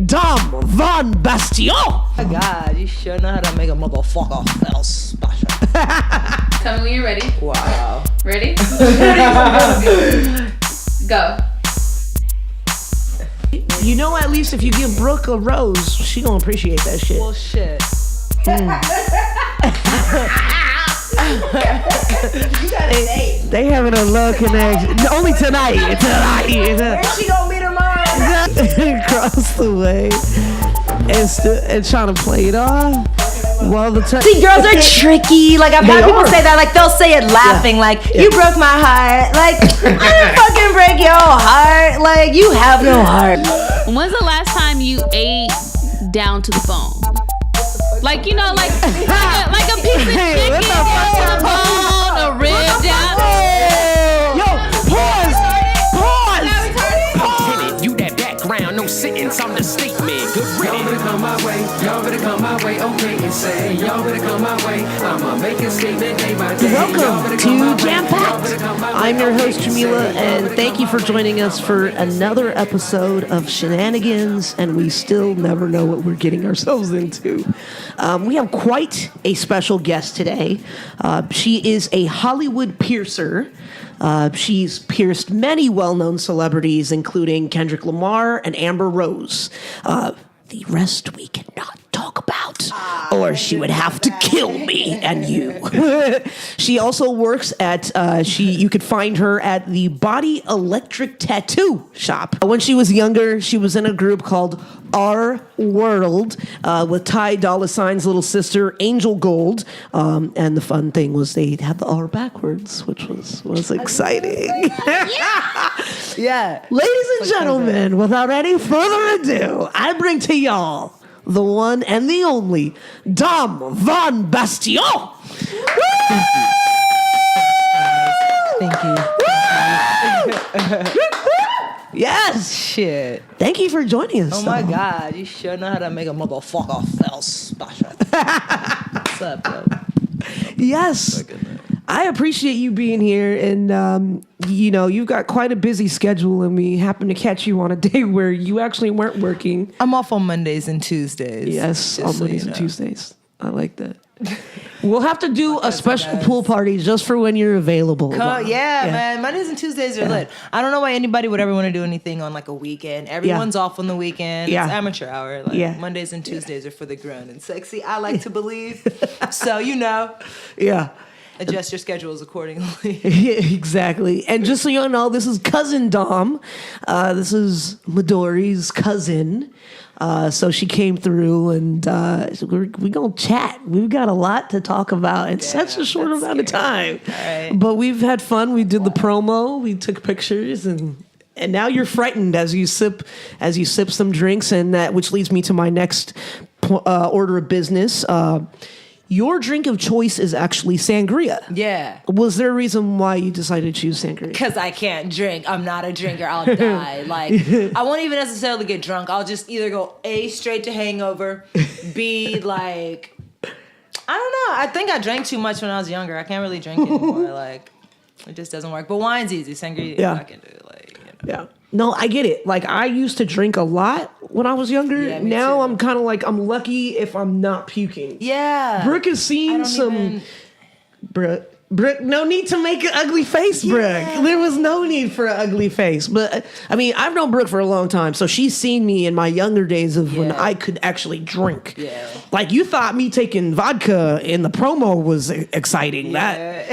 Dom Von Bastien. Oh my God, you sure know how to make a motherfucker feel special. Tell me when you're ready. Wow. Ready? Go. You know, at least if you give Brooke a rose, she gonna appreciate that shit. Well, shit. You got a date. They having a love connection. Only tonight. Where's she gonna be tomorrow? Across the way. And trying to play it off. Well, See, girls are tricky. Like, I've had people say that. Like, they'll say it laughing. Like, you broke my heart. Like, I didn't fucking break your heart. Like, you have no heart. When's the last time you ate down to the bone? Like, you know, like a piece of chicken down to the bone, a rib down. Yo, pause. You that background, no sitting, I'm the statement. Good y'all better come my way, okay, and say, y'all better come my way. I'ma make a statement day by day. Welcome to Jampacked. I'm your host, Jameela, and thank you for joining us for another episode of Shenanigans, and we still never know what we're getting ourselves into. We have quite a special guest today. She is a Hollywood piercer. She's pierced many well-known celebrities, including Kendrick Lamar and Amber Rose. The rest we cannot talk about, or she would have to kill me and you. She also works at, you could find her at the Body Electric Tattoo Shop. When she was younger, she was in a group called Our World with Ty Dolla $ign's little sister, AngelGold. And the fun thing was they had the R backwards, which was exciting. Yeah. Ladies and gentlemen, without any further ado, I bring to y'all the one and the only Dom Von Bastien. Thank you. Yes. Shit. Thank you for joining us. Oh my God, you sure know how to make a motherfucker feel special. What's up, bro? Yes. I appreciate you being here, and you've got quite a busy schedule, and we happen to catch you on a day where you actually weren't working. I'm off on Mondays and Tuesdays. Yes, just on so Mondays you and know. Tuesdays. I like that. We'll have to do a special pool party just for when you're available. Yeah, man. Mondays and Tuesdays are lit. I don't know why anybody would ever want to do anything on like a weekend. Everyone's off on the weekend. Yeah. It's amateur hour. Like, Mondays and Tuesdays are for the grown and sexy. I like to believe. So, Yeah. adjust your schedules accordingly. Yeah, exactly. And just so you know, this is cousin Dom. This is Midori's cousin. So she came through, and we're going to chat. We've got a lot to talk about in such a short amount of time. Right. But we've had fun. We did the promo. We took pictures, and now you're frightened as you sip some drinks, and that which leads me to my next order of business. Your drink of choice is actually sangria. Yeah. Was there a reason why you decided to choose sangria? Because I can't drink. I'm not a drinker. I'll die. Like, I won't even necessarily get drunk. I'll just either go A, straight to hangover, B, like, I don't know. I think I drank too much when I was younger. I can't really drink anymore. Like, it just doesn't work. But wine's easy. Sangria, I can do. Like, Yeah. No, I get it. Like, I used to drink a lot when I was younger. Yeah, me now too. I'm kind of like, I'm lucky if I'm not puking. Yeah. Brooke has seen some... Brooke, no need to make an ugly face, Brooke. There was no need for an ugly face. But, I mean, I've known Brooke for a long time, so she's seen me in my younger days of when I could actually drink. Yeah. Like, you thought me taking vodka in the promo was exciting. Yeah.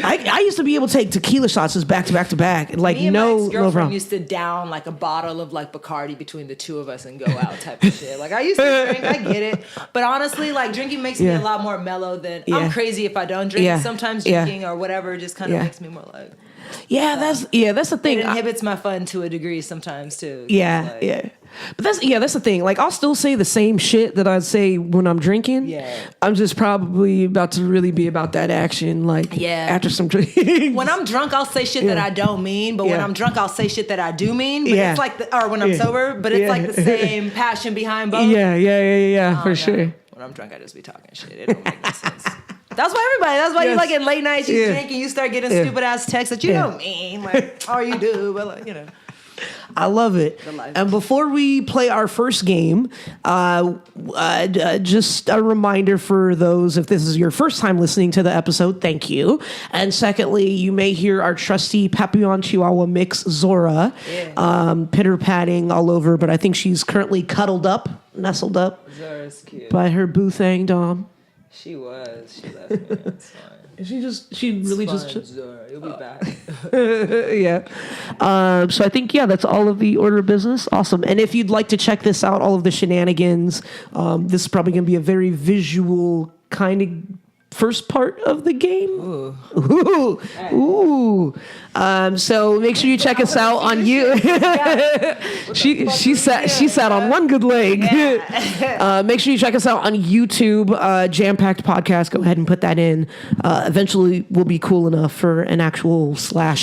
I used to be able to take tequila shots just back to back to back. Like, Me and my no ex-girlfriend problem. used to down like a bottle of like Bacardi between the two of us and go out type of shit. Like, I used to drink, I get it. But honestly, like, drinking makes me a lot more mellow than... I'm crazy if I don't drink. Yeah. Sometimes drinking or whatever just kind of makes me more like... That's the thing. It inhibits my fun to a degree sometimes too. But that's the thing. Like, I'll still say the same shit that I'd say when I'm drinking. Yeah. I'm just probably about to really be about that action. Like, after some drinks. When I'm drunk, I'll say shit that I don't mean, but when I'm drunk, I'll say shit that I do mean. But it's like, or when I'm sober, but it's like the same passion behind both. For sure. When I'm drunk, I just be talking shit. It don't make no sense. That's why you like in late nights you drink and you start getting stupid ass texts that you don't mean, like, or you do, but like, I love it. And before we play our first game, just a reminder for those, if this is your first time listening to the episode, thank you. And secondly, you may hear our trusty Papillon Chihuahua mix, Zora, pitter-patting all over, but I think she's currently nestled up Zora's cute. by her boo thing, Dom. She was. She left me. It's fine. She really just. Zora, you'll be back. Yeah. So I think, that's all of the order of business. Awesome. And if you'd like to check this out, all of the shenanigans, this is probably going to be a very visual kind of first part of the game. Ooh. So make sure you check us out on you. she sat on one good leg. Make sure you check us out on YouTube, Jampacked Podcast. Go ahead and put that in. Eventually we'll be cool enough for an actual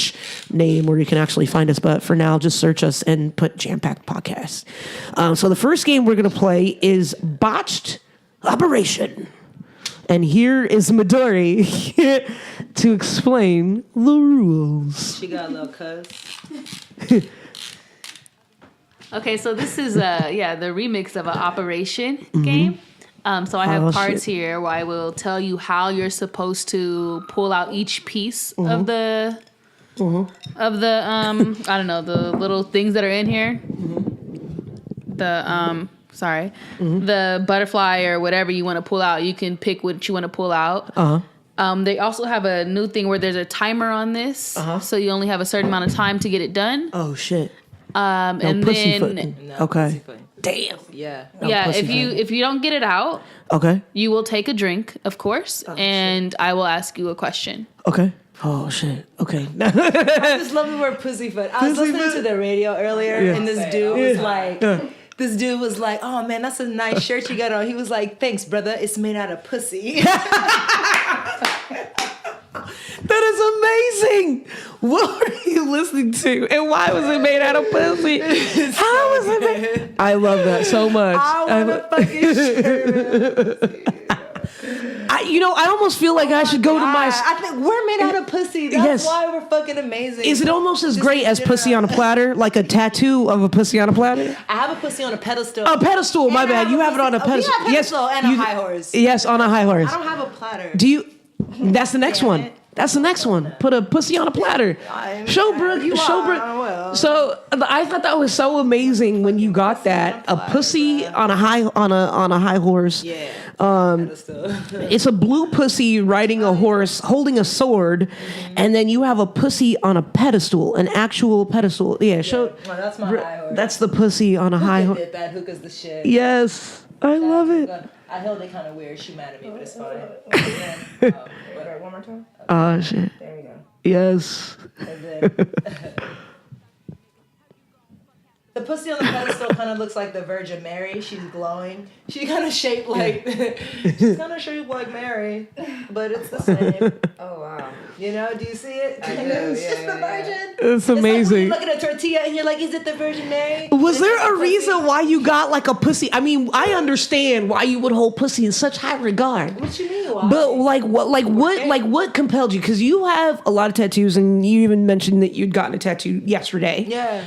/ name where you can actually find us. But for now, just search us and put Jampacked Podcast. So the first game we're going to play is Botched Operation. And here is Midori to explain the rules. She got a little cuss. Okay, so this is the remix of an Operation game. So I have parts here where I will tell you how you're supposed to pull out each piece of the I don't know, the little things that are in here. The butterfly or whatever you want to pull out. You can pick what you want to pull out. They also have a new thing where there's a timer on this, so you only have a certain amount of time to get it done. Oh shit! And then okay, damn. Yeah. If you don't get it out, okay, you will take a drink, of course, and I will ask you a question. Okay. Oh shit. Okay. I just love the word pussyfoot. I was listening to the radio earlier, and this dude was like. This dude was like, "Oh man, that's a nice shirt you got on." He was like, "Thanks, brother. It's made out of pussy." That is amazing. What were you listening to, and why was it made out of pussy? How was it made? I love that so much. I want a fucking shirt. I almost feel like I should go to my. I think we're made out of pussy. That's why we're fucking amazing. Is it almost as great as pussy on a platter, like a tattoo of a pussy on a platter? I have a pussy on a pedestal. A pedestal, my bad. You have it on a pedestal. We have pedestal and a high horse. Yes, on a high horse. I don't have a platter. Do you? That's the next one. That's the next one. Put a pussy on a platter. Show Brooke. So I thought that was so amazing when you got that. A pussy on a high horse. Yeah. It's a blue pussy riding a horse, holding a sword, and then you have a pussy on a pedestal, an actual pedestal. Yeah. Show. Well, that's my high horse. That's the pussy on a high horse. That hookah's the shit. Yes, I love it. I held it kind of weird. She mad at me, but it's fine. One more time. Oh shit. There we go. Yes. And then, the pussy on the pedestal kind of looks like the Virgin Mary. She's glowing. She's kind of shaped like Mary, but it's the same. Oh wow! Do you see it? I do. It's just the Virgin. It's amazing. Like when you look at a tortilla and you're like, "Is it the Virgin Mary?" Was there a reason why you got like a pussy? I mean, I understand why you would hold pussy in such high regard. What you mean? Why? But what compelled you? Because you have a lot of tattoos, and you even mentioned that you'd gotten a tattoo yesterday. Yeah.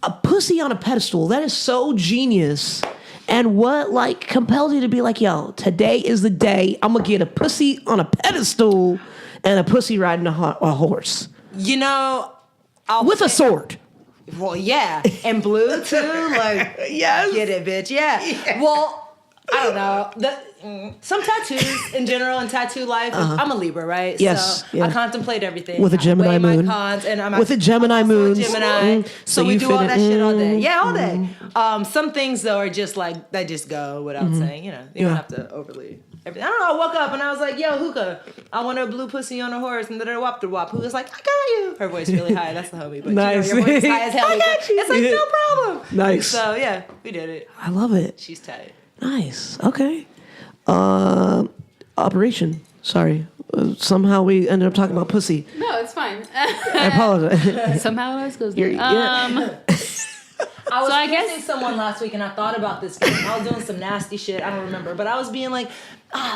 A pussy on a pedestal. That is so genius. And what compelled you to be like, yo, today is the day I'm gonna get a pussy on a pedestal and a pussy riding a horse. With a sword. Well, yeah, and blue too. Yes. Get it, bitch. Yeah. Well, I don't know. Some tattoos in general in tattoo life. I'm a Libra, right? Yes. So I contemplate everything. With a Gemini moon. Cons, and I'm with a Gemini moon. Gemini. So we do all that shit all day. Yeah, all day. Mm-hmm. Some things though are just like they just go without saying. You don't have to overly. Everything. I don't know. I woke up and I was like, "Yo, hookah, I want a blue pussy on a horse." And then wop the wop. Who was like, "I got you." Her voice really high. That's the homie. But nice. Your voice high as hell. I got you. It's like no problem. Nice. So yeah, we did it. I love it. She's tight. Nice. Okay. Operation. Sorry. Somehow we ended up talking about pussy. No, it's fine. I apologize. Somehow it always goes there. I was So I kissing guess- someone last week and I thought about this game. I was doing some nasty shit. I don't remember. But I was being like,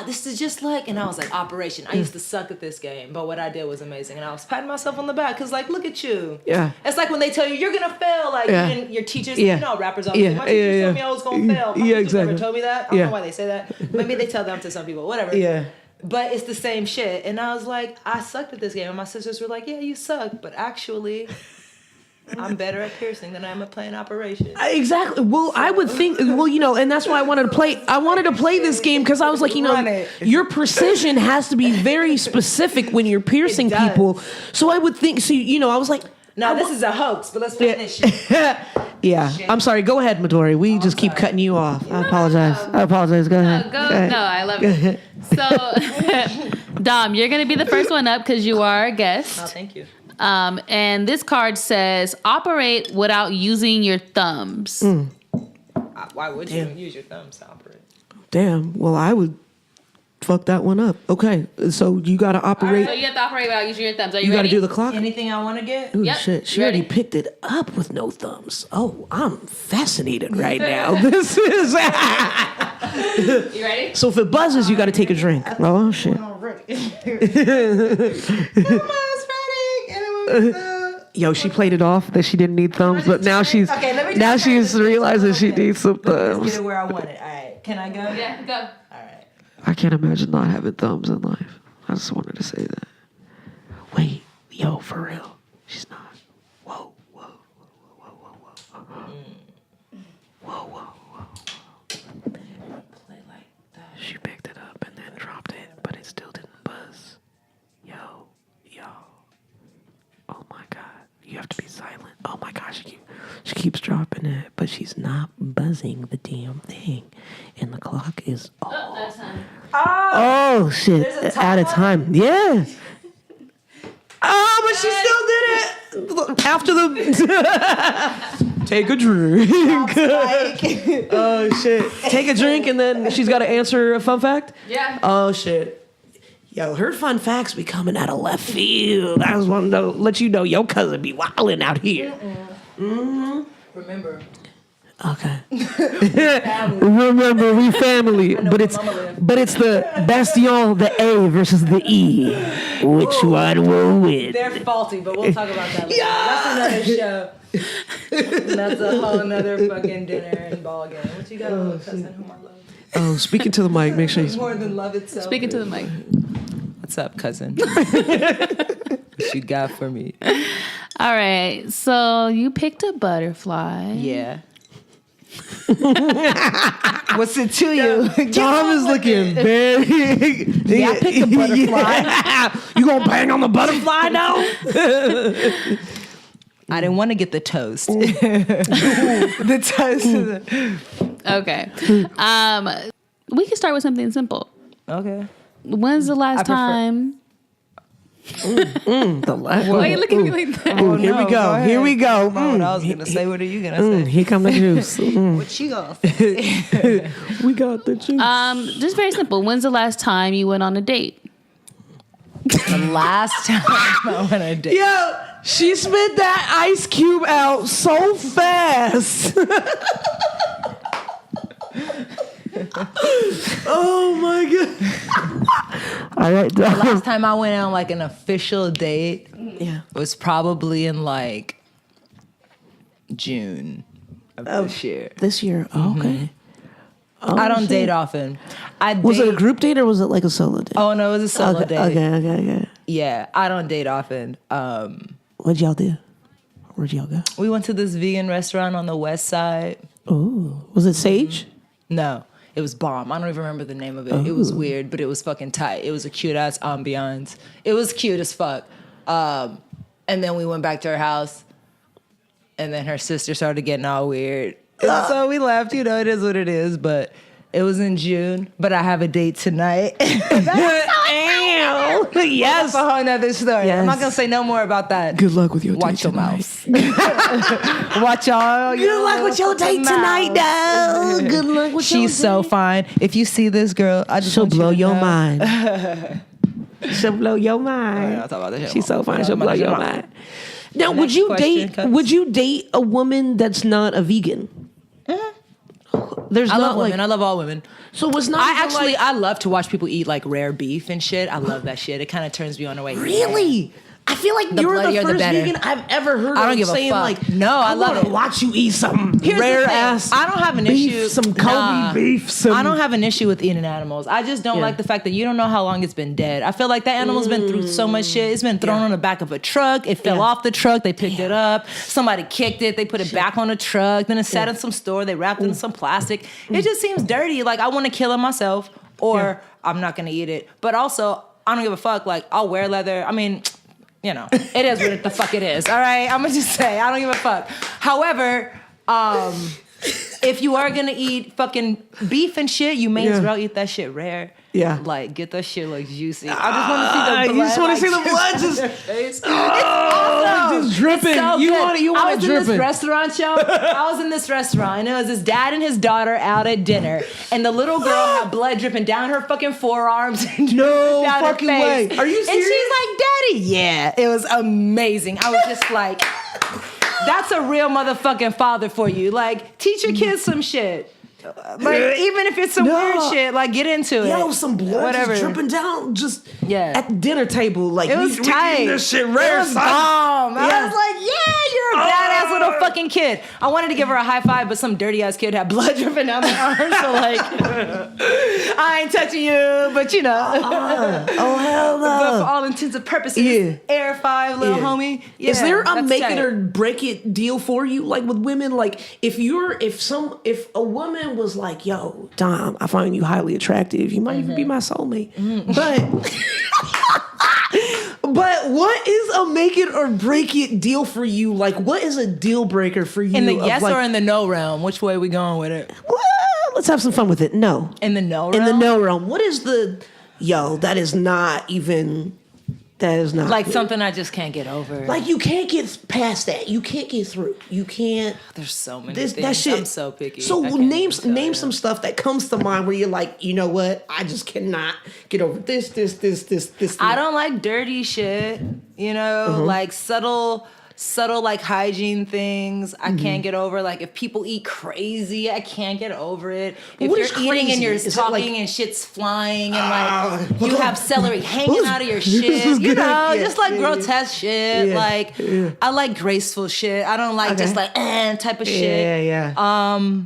this is just like, and I was like, Operation. I used to suck at this game, but what I did was amazing. And I was patting myself on the back because, like, look at you. Yeah. It's like when they tell you you're going to fail, like, and your teachers, Yeah. you know, rappers always say, my teachers told me I was going to fail. My teachers never told me that. I don't know why they say that. Maybe they tell them to some people, whatever. Yeah. But it's the same shit. And I was like, I sucked at this game. And my sisters were like, yeah, you suck. But actually, I'm better at piercing than I am at playing Operation. Exactly. Well, I would think. Well, you know, and that's why I wanted to play. I wanted to play this game because I was like, you Run know, it. your precision has to be very specific when you're piercing does. people. So I would think. So you know, I was like, Now, this is a hoax, but let's play this shit. yeah. I'm sorry. Go ahead, Midori. We just keep cutting you off. I apologize. Go ahead. No, I love it. So, Dom, you're gonna be the first one up because you are a Oh, guest. thank you. And this card says operate without using your thumbs. Why would you use your thumbs to operate? Damn. Well, I would fuck that one up. Okay. So you got to operate. So you have to operate without using your thumbs. Are you, You got to ready? do the clock. Anything I want to get? Ooh, Yep. shit. She You already ready? picked it up with no thumbs. Oh, I'm fascinated right now. This is. You ready? So if it buzzes, you got to take a drink. Oh, shit. Yo, she played it off that she didn't need thumbs, but now she's realizing she needs some Let's thumbs. get it where I want it. All right. Can I go? Yeah, go. All right. I can't imagine not having thumbs in life. I just wanted to say that. Wait, yo, for real, she's not. Whoa. Play like that. She picked it up and then dropped it, but it still didn't buzz. Yo. Oh my God, you have to be silent. Oh my gosh, she keeps dropping it, but she's not buzzing the damn thing, and the clock is Oh, that's time. oh shit, There's a at a time? time, yeah. Oh, but she still did it after the. Take a drink. Oh shit! Take a drink and then she's got to answer a fun fact. Yeah. Oh shit! Yo, her fun facts be coming out of left field. I just want to let you know your cousin be wilding out here. Remember. Okay. Remember, we family, but it's the Bastien, the A versus the E. Which one will win? They're faulty, but we'll talk about that later. That's another show. That's a whole nother fucking dinner and ball game. What you got, cousin whom I love? Oh, speaking to the mic, make sure you. More than love itself. Speaking to the mic. What's up, cousin? What you got for me? All right. So you picked a butterfly. Yeah. What's it to you? Tom is looking very. Yeah, I picked a butterfly. You gonna bang on the butterfly now? I didn't want to get the toast. The toast. Okay. We can start with something simple. Okay. When's the last prefer- time? The last. Why are you looking at me like that? Ooh, here we go. Here we go. What I was gonna say. What are you gonna say? Here come the juice. What you gonna say? We got the juice. Just very simple. When's the last time you went on a date? The last time I went on a date. Yo, she spit that ice cube out so fast. Oh my God. All right, The last time I went on like an official date yeah. was probably in like June of this year. This year. Oh, okay. Oh, I don't shit. date often. Was it a group date or was it like a solo date? Oh no, it was a solo okay, date. Okay. Yeah, I don't date often. What'd y'all do? Where'd y'all go? We went to this vegan restaurant on the west side. Oh, was it Sage? No, it was bomb. I don't even remember the name of it. It was weird, but it was fucking tight. It was a cute ass ambiance. It was cute as fuck. And then we went back to her house, and then her sister started getting all weird. And so we left. You know, it is what it is. But it was in June. But I have a date tonight. Yes. That's a whole nother story. Yes. I'm not gonna say no more about that. Good luck with your date Watch your tonight. mouth. Watch y'all. Good luck with your date tonight, though. Good luck with your date. She's so fine. If you see this girl, I just She'll want you blow to your know. mind. She'll blow your mind. I'll talk about that shit She's so more. fine. She'll blow your mind. Now, would you date a woman that's not a vegan? There's I not love women. I love all women. So it's not. I love to watch people eat like rare beef and shit. I love that shit. It kind of turns me on the way. Really? I feel like you're the first vegan I've ever heard. I don't give saying a fuck. Like, no, I love it. Watch you eat some rare ass. I don't have an beef, issue. Some Kobe beef. I don't have an issue with eating animals. I just don't like the fact that you don't know how long it's been dead. I feel like that animal's been through so much shit. It's been thrown on the back of a truck. It fell off the truck. They picked it up. Somebody kicked it. They put it back on the truck. Then it sat in some store. They wrapped it in some plastic. It just seems dirty. Like I want to kill it myself, or I'm not gonna eat it. But also, I don't give a fuck. Like I'll wear leather. I mean. You know, it is what the fuck it is. All right, I'm gonna just say I don't give a fuck. However, if you are gonna eat fucking beef and shit, you may as well eat that shit rare. Yeah, like get that shit like juicy. I just want to see the blood. You just want to see the blood just. It's awesome. Just dripping. It's so you want it dripping. I was in this restaurant, yo. I was in this restaurant, and it was this dad and his daughter out at dinner, and the little girl had blood dripping down her fucking forearms. And no down fucking her face. Way. Are you serious? And she's like, "Daddy, yeah." It was amazing. I was just like, "That's a real motherfucking father for you." Like, teach your kids some shit. Like even if it's some weird shit, like get into it. Yo, some blood just dripping down just at the dinner table. Like it was tight. This shit rare. It was bomb. I was like, yeah, you're a badass little fucking kid. I wanted to give her a high five, but some dirty ass kid had blood dripping down their arm. So like, I ain't touching you, but you know. Oh hell no. But for all intents and purposes, Air 5, little homie. Yeah, is there a make it or break it deal for you? Like with women, like if a woman was like, yo, Dom, I find you highly attractive. You might even be my soulmate. But what is a make it or break it deal for you? Like, what is a deal breaker for you? In the yes or in the no realm? Which way are we going with it? Well, let's have some fun with it. No. In the no realm? In the no realm. What is that is not even... That is not like good. Something I just can't get over. Like you can't get past that. You can't get through. You can't. There's so many things. That shit. I'm so picky. So name some stuff that comes to mind where you're like, you know what? I just cannot get over this. I don't like dirty shit. You know, like subtle like hygiene things I can't get over. Like if people eat crazy, I can't get over it. If you're eating and you're talking and shit's flying and like you have celery hanging out of your shit, you know, just like grotesque shit. Yeah, like I like graceful shit. I don't like just like type of shit. I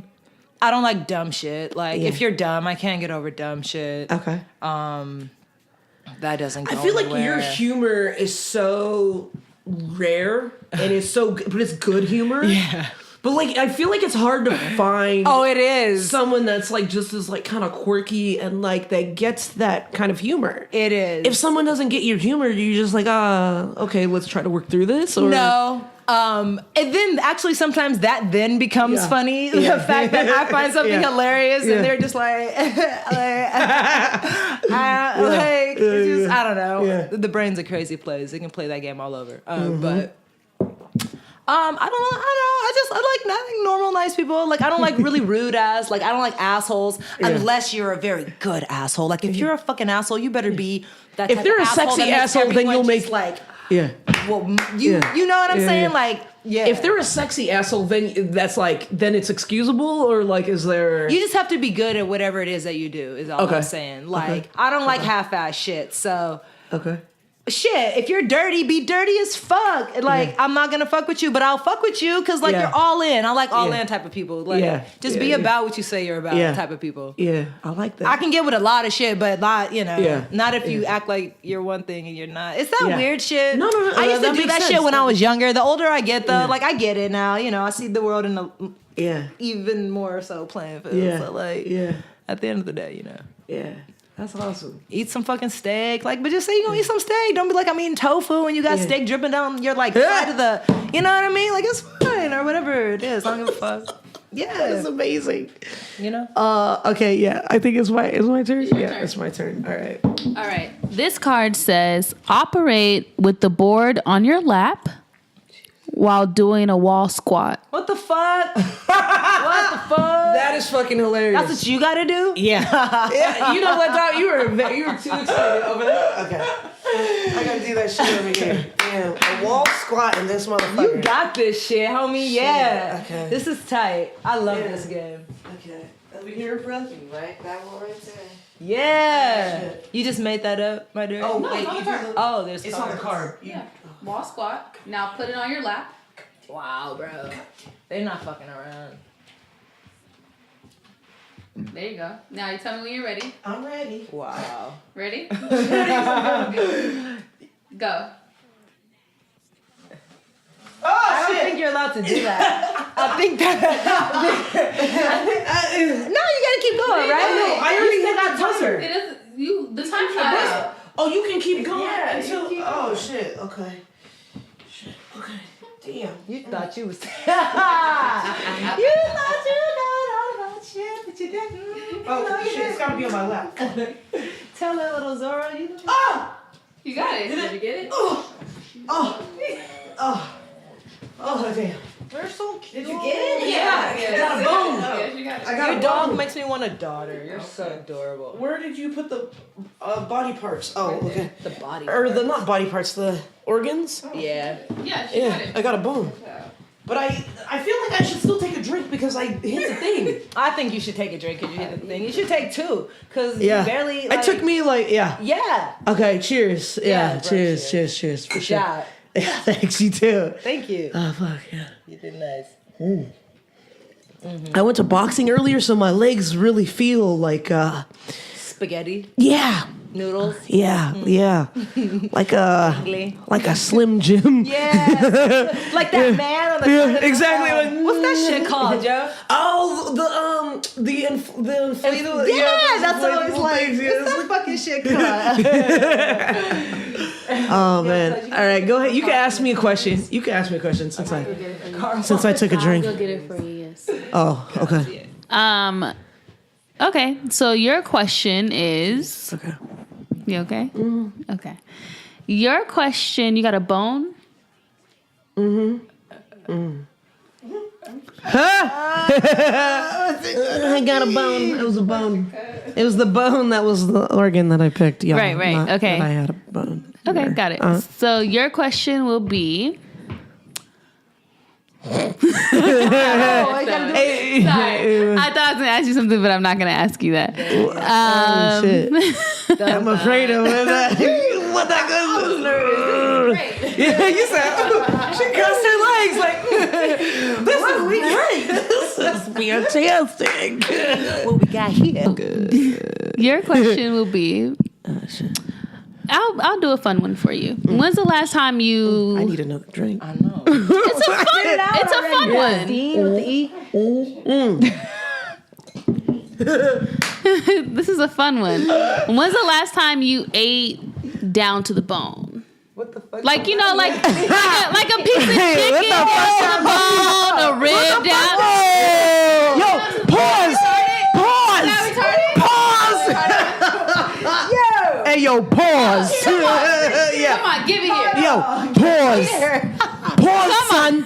don't like dumb shit. Like if you're dumb, I can't get over dumb shit. Okay. That doesn't go I feel anywhere. Like your humor is so rare and it's so good, but it's good humor. Yeah. But like I feel like it's hard to find it is someone that's like just as like kind of quirky and like that gets that kind of humor. It is. If someone doesn't get your humor, you're just like, okay, let's try to work through this. Or no. And then actually sometimes that then becomes funny. The fact that I find something hilarious and they're just like I don't know. Yeah. The brain's a crazy place. It can play that game all over. But I don't know. I like normal, nice people. Like I don't like really rude ass. Like I don't like assholes unless you're a very good asshole. Like if you're a fucking asshole, you better be that. If they're a sexy asshole, then you'll make like. Yeah. Well, you know what I'm saying? Like, if they're a sexy asshole, then that's like, then it's excusable, or like, is there? You just have to be good at whatever it is that you do. Is all I'm saying. Like, I don't like half-ass shit. So. Okay. Shit, if you're dirty, be dirty as fuck. Like, I'm not gonna fuck with you, but I'll fuck with you because, like, you're all in. I like all in type of people. Like, just be about what you say you're about type of people. Yeah, I like that. I can get with a lot of shit, but not if you act like you're one thing and you're not. It's that weird shit. No. I used to do that shit when I was younger. The older I get, though, like, I get it now. You know, I see the world in a even more so playing field. Yeah. So, like, at the end of the day, you know. Yeah. That's awesome. Eat some fucking steak. Like, but just say you're gonna eat some steak. Don't be like, I'm eating tofu and you got steak dripping down your like side of the, you know what I mean? Like, it's fine or whatever it is. I don't give a fuck. Yeah. It's amazing. You know? Okay, yeah. I think it's my turn? It's my turn. All right. This card says, operate with the board on your lap while doing a wall squat. What the fuck? What the fuck? That is fucking hilarious. That's what you gotta do? Yeah. You know what, dog? You were too excited over there. Okay. I gotta do that shit over here. Damn, a wall squat in this motherfucker. You got this shit, homie. Yeah. Okay. This is tight. I love this game. Okay. Over here, bro. Right, that one right there. Yeah. You just made that up, my dear? Oh, No, wait, it's on you the do card. the... Oh, there's It's on the cards. card. Yeah. Wall squat. Now put it on your lap. Wow, bro. They're not fucking around. There you go. Now you tell me when you're ready. I'm ready. Wow. Ready? Go. Oh, I don't shit. think you're allowed to do that. I think that. No, you gotta keep going, right? No, I already hit that It buzzer. doesn't. You. The time's not up. Oh, you can keep going Yeah, you until... keep Oh, shit. Okay. Shit. Okay. Damn. You thought you was. You thought you got all about shit, but you didn't. Oh, No, you shit. It's gotta be on my lap. Tell that little Zoro you. Oh! You got it. Did you get it? Oh! Oh! Oh! Oh, damn. We're so cute. Did you get it? Yeah. I got a bone. Yes, you got it. I got Your a dog bone. makes me want a daughter. You're so adorable. Where did you put the body parts? Oh, okay. The body. Or the, not body parts, the organs? Yeah. Yeah, she got Yeah, it. I got a bone. But I feel like I should still take a drink because I hit the thing. I think you should take a drink because you hit the thing. You should take two because Yeah. you barely. It took me like, yeah. Yeah. Okay, cheers. Yeah, Yeah, bro, cheers, cheers. cheers, for Good sure. job. Yeah, thanks, you too. Thank you. Oh, fuck, yeah. You did nice. I went to boxing earlier, so my legs really feel like, Spaghetti yeah. noodles. Yeah, yeah. Like Tingly. a Slim Jim. Yeah. Like that man on the. Yeah, side of the exactly. road. Like, What's that shit called, Joe? Oh, the inflatable. Yeah, that's what I was inflatable like. things, yeah, What's it's that fucking shit called? Oh man! All right, go ahead. You can ask me a question. You can ask me a question since I took a drink. I'll go get it for you. Yes. Oh, okay. Okay. So your question is. Okay. You okay? Mm-hmm. Okay. Your question. You got a bone. I got a bone. It was a bone. It was the bone that was the organ that I picked. Yeah, Right, right. not Okay. that I had a bone. Okay, there. got it. So your question will be. Hey, Sorry, I thought I was gonna ask you something, but I'm not gonna ask you that. shit. I'm afraid of that. What that goes? Yeah, you said she cussed her legs like this is great. This is fantastic. What we got here? Your question will be. I'll do a fun one for you. When's the last time you? I need another drink. I know. It's a fun. It's a fun one. This is a fun one. When's the last time you ate down to the bone? What the fuck? Like, you know, like a piece of chicken down to the bone, a rib down. Yo, pause. Pause. Hey, yo, pause. Come Yeah. on, give it here. Yo, pause. Pause, son.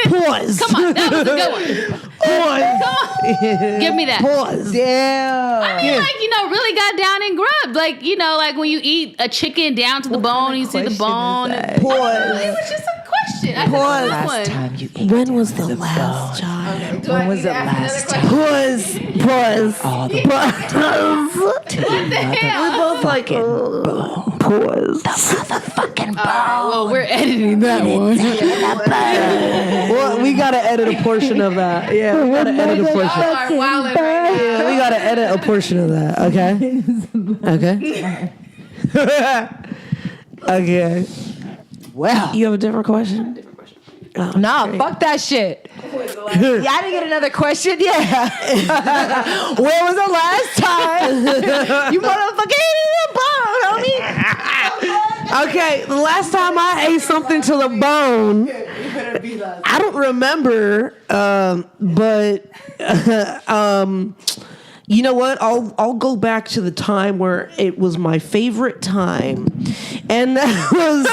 Pause. Come on, that was a good one. Pause. Give me that. Pause. Damn. I mean, like, you know, really got down and grubbed. Like, you know, like when you eat a chicken down to the bone, you see the bone. It Pause. was just a question. I said a good one. you ate When was the last time? When was the last time? Pause. Pause. What the hell? Both like pause. Well, we're editing that one. Well, we gotta edit a portion of that. Yeah, we gotta edit a portion. Y'all are wilding right now. Yeah, we gotta edit a portion of that. Okay. Okay. Okay. Well. You have a different question? Nah, fuck that shit. Yeah, I didn't get another question. Yeah. When was the last time you motherfucking ate a bone, homie? Okay, the last time I ate something to the bone, I don't remember, but you know what? I'll go back to the time where it was my favorite time, and that was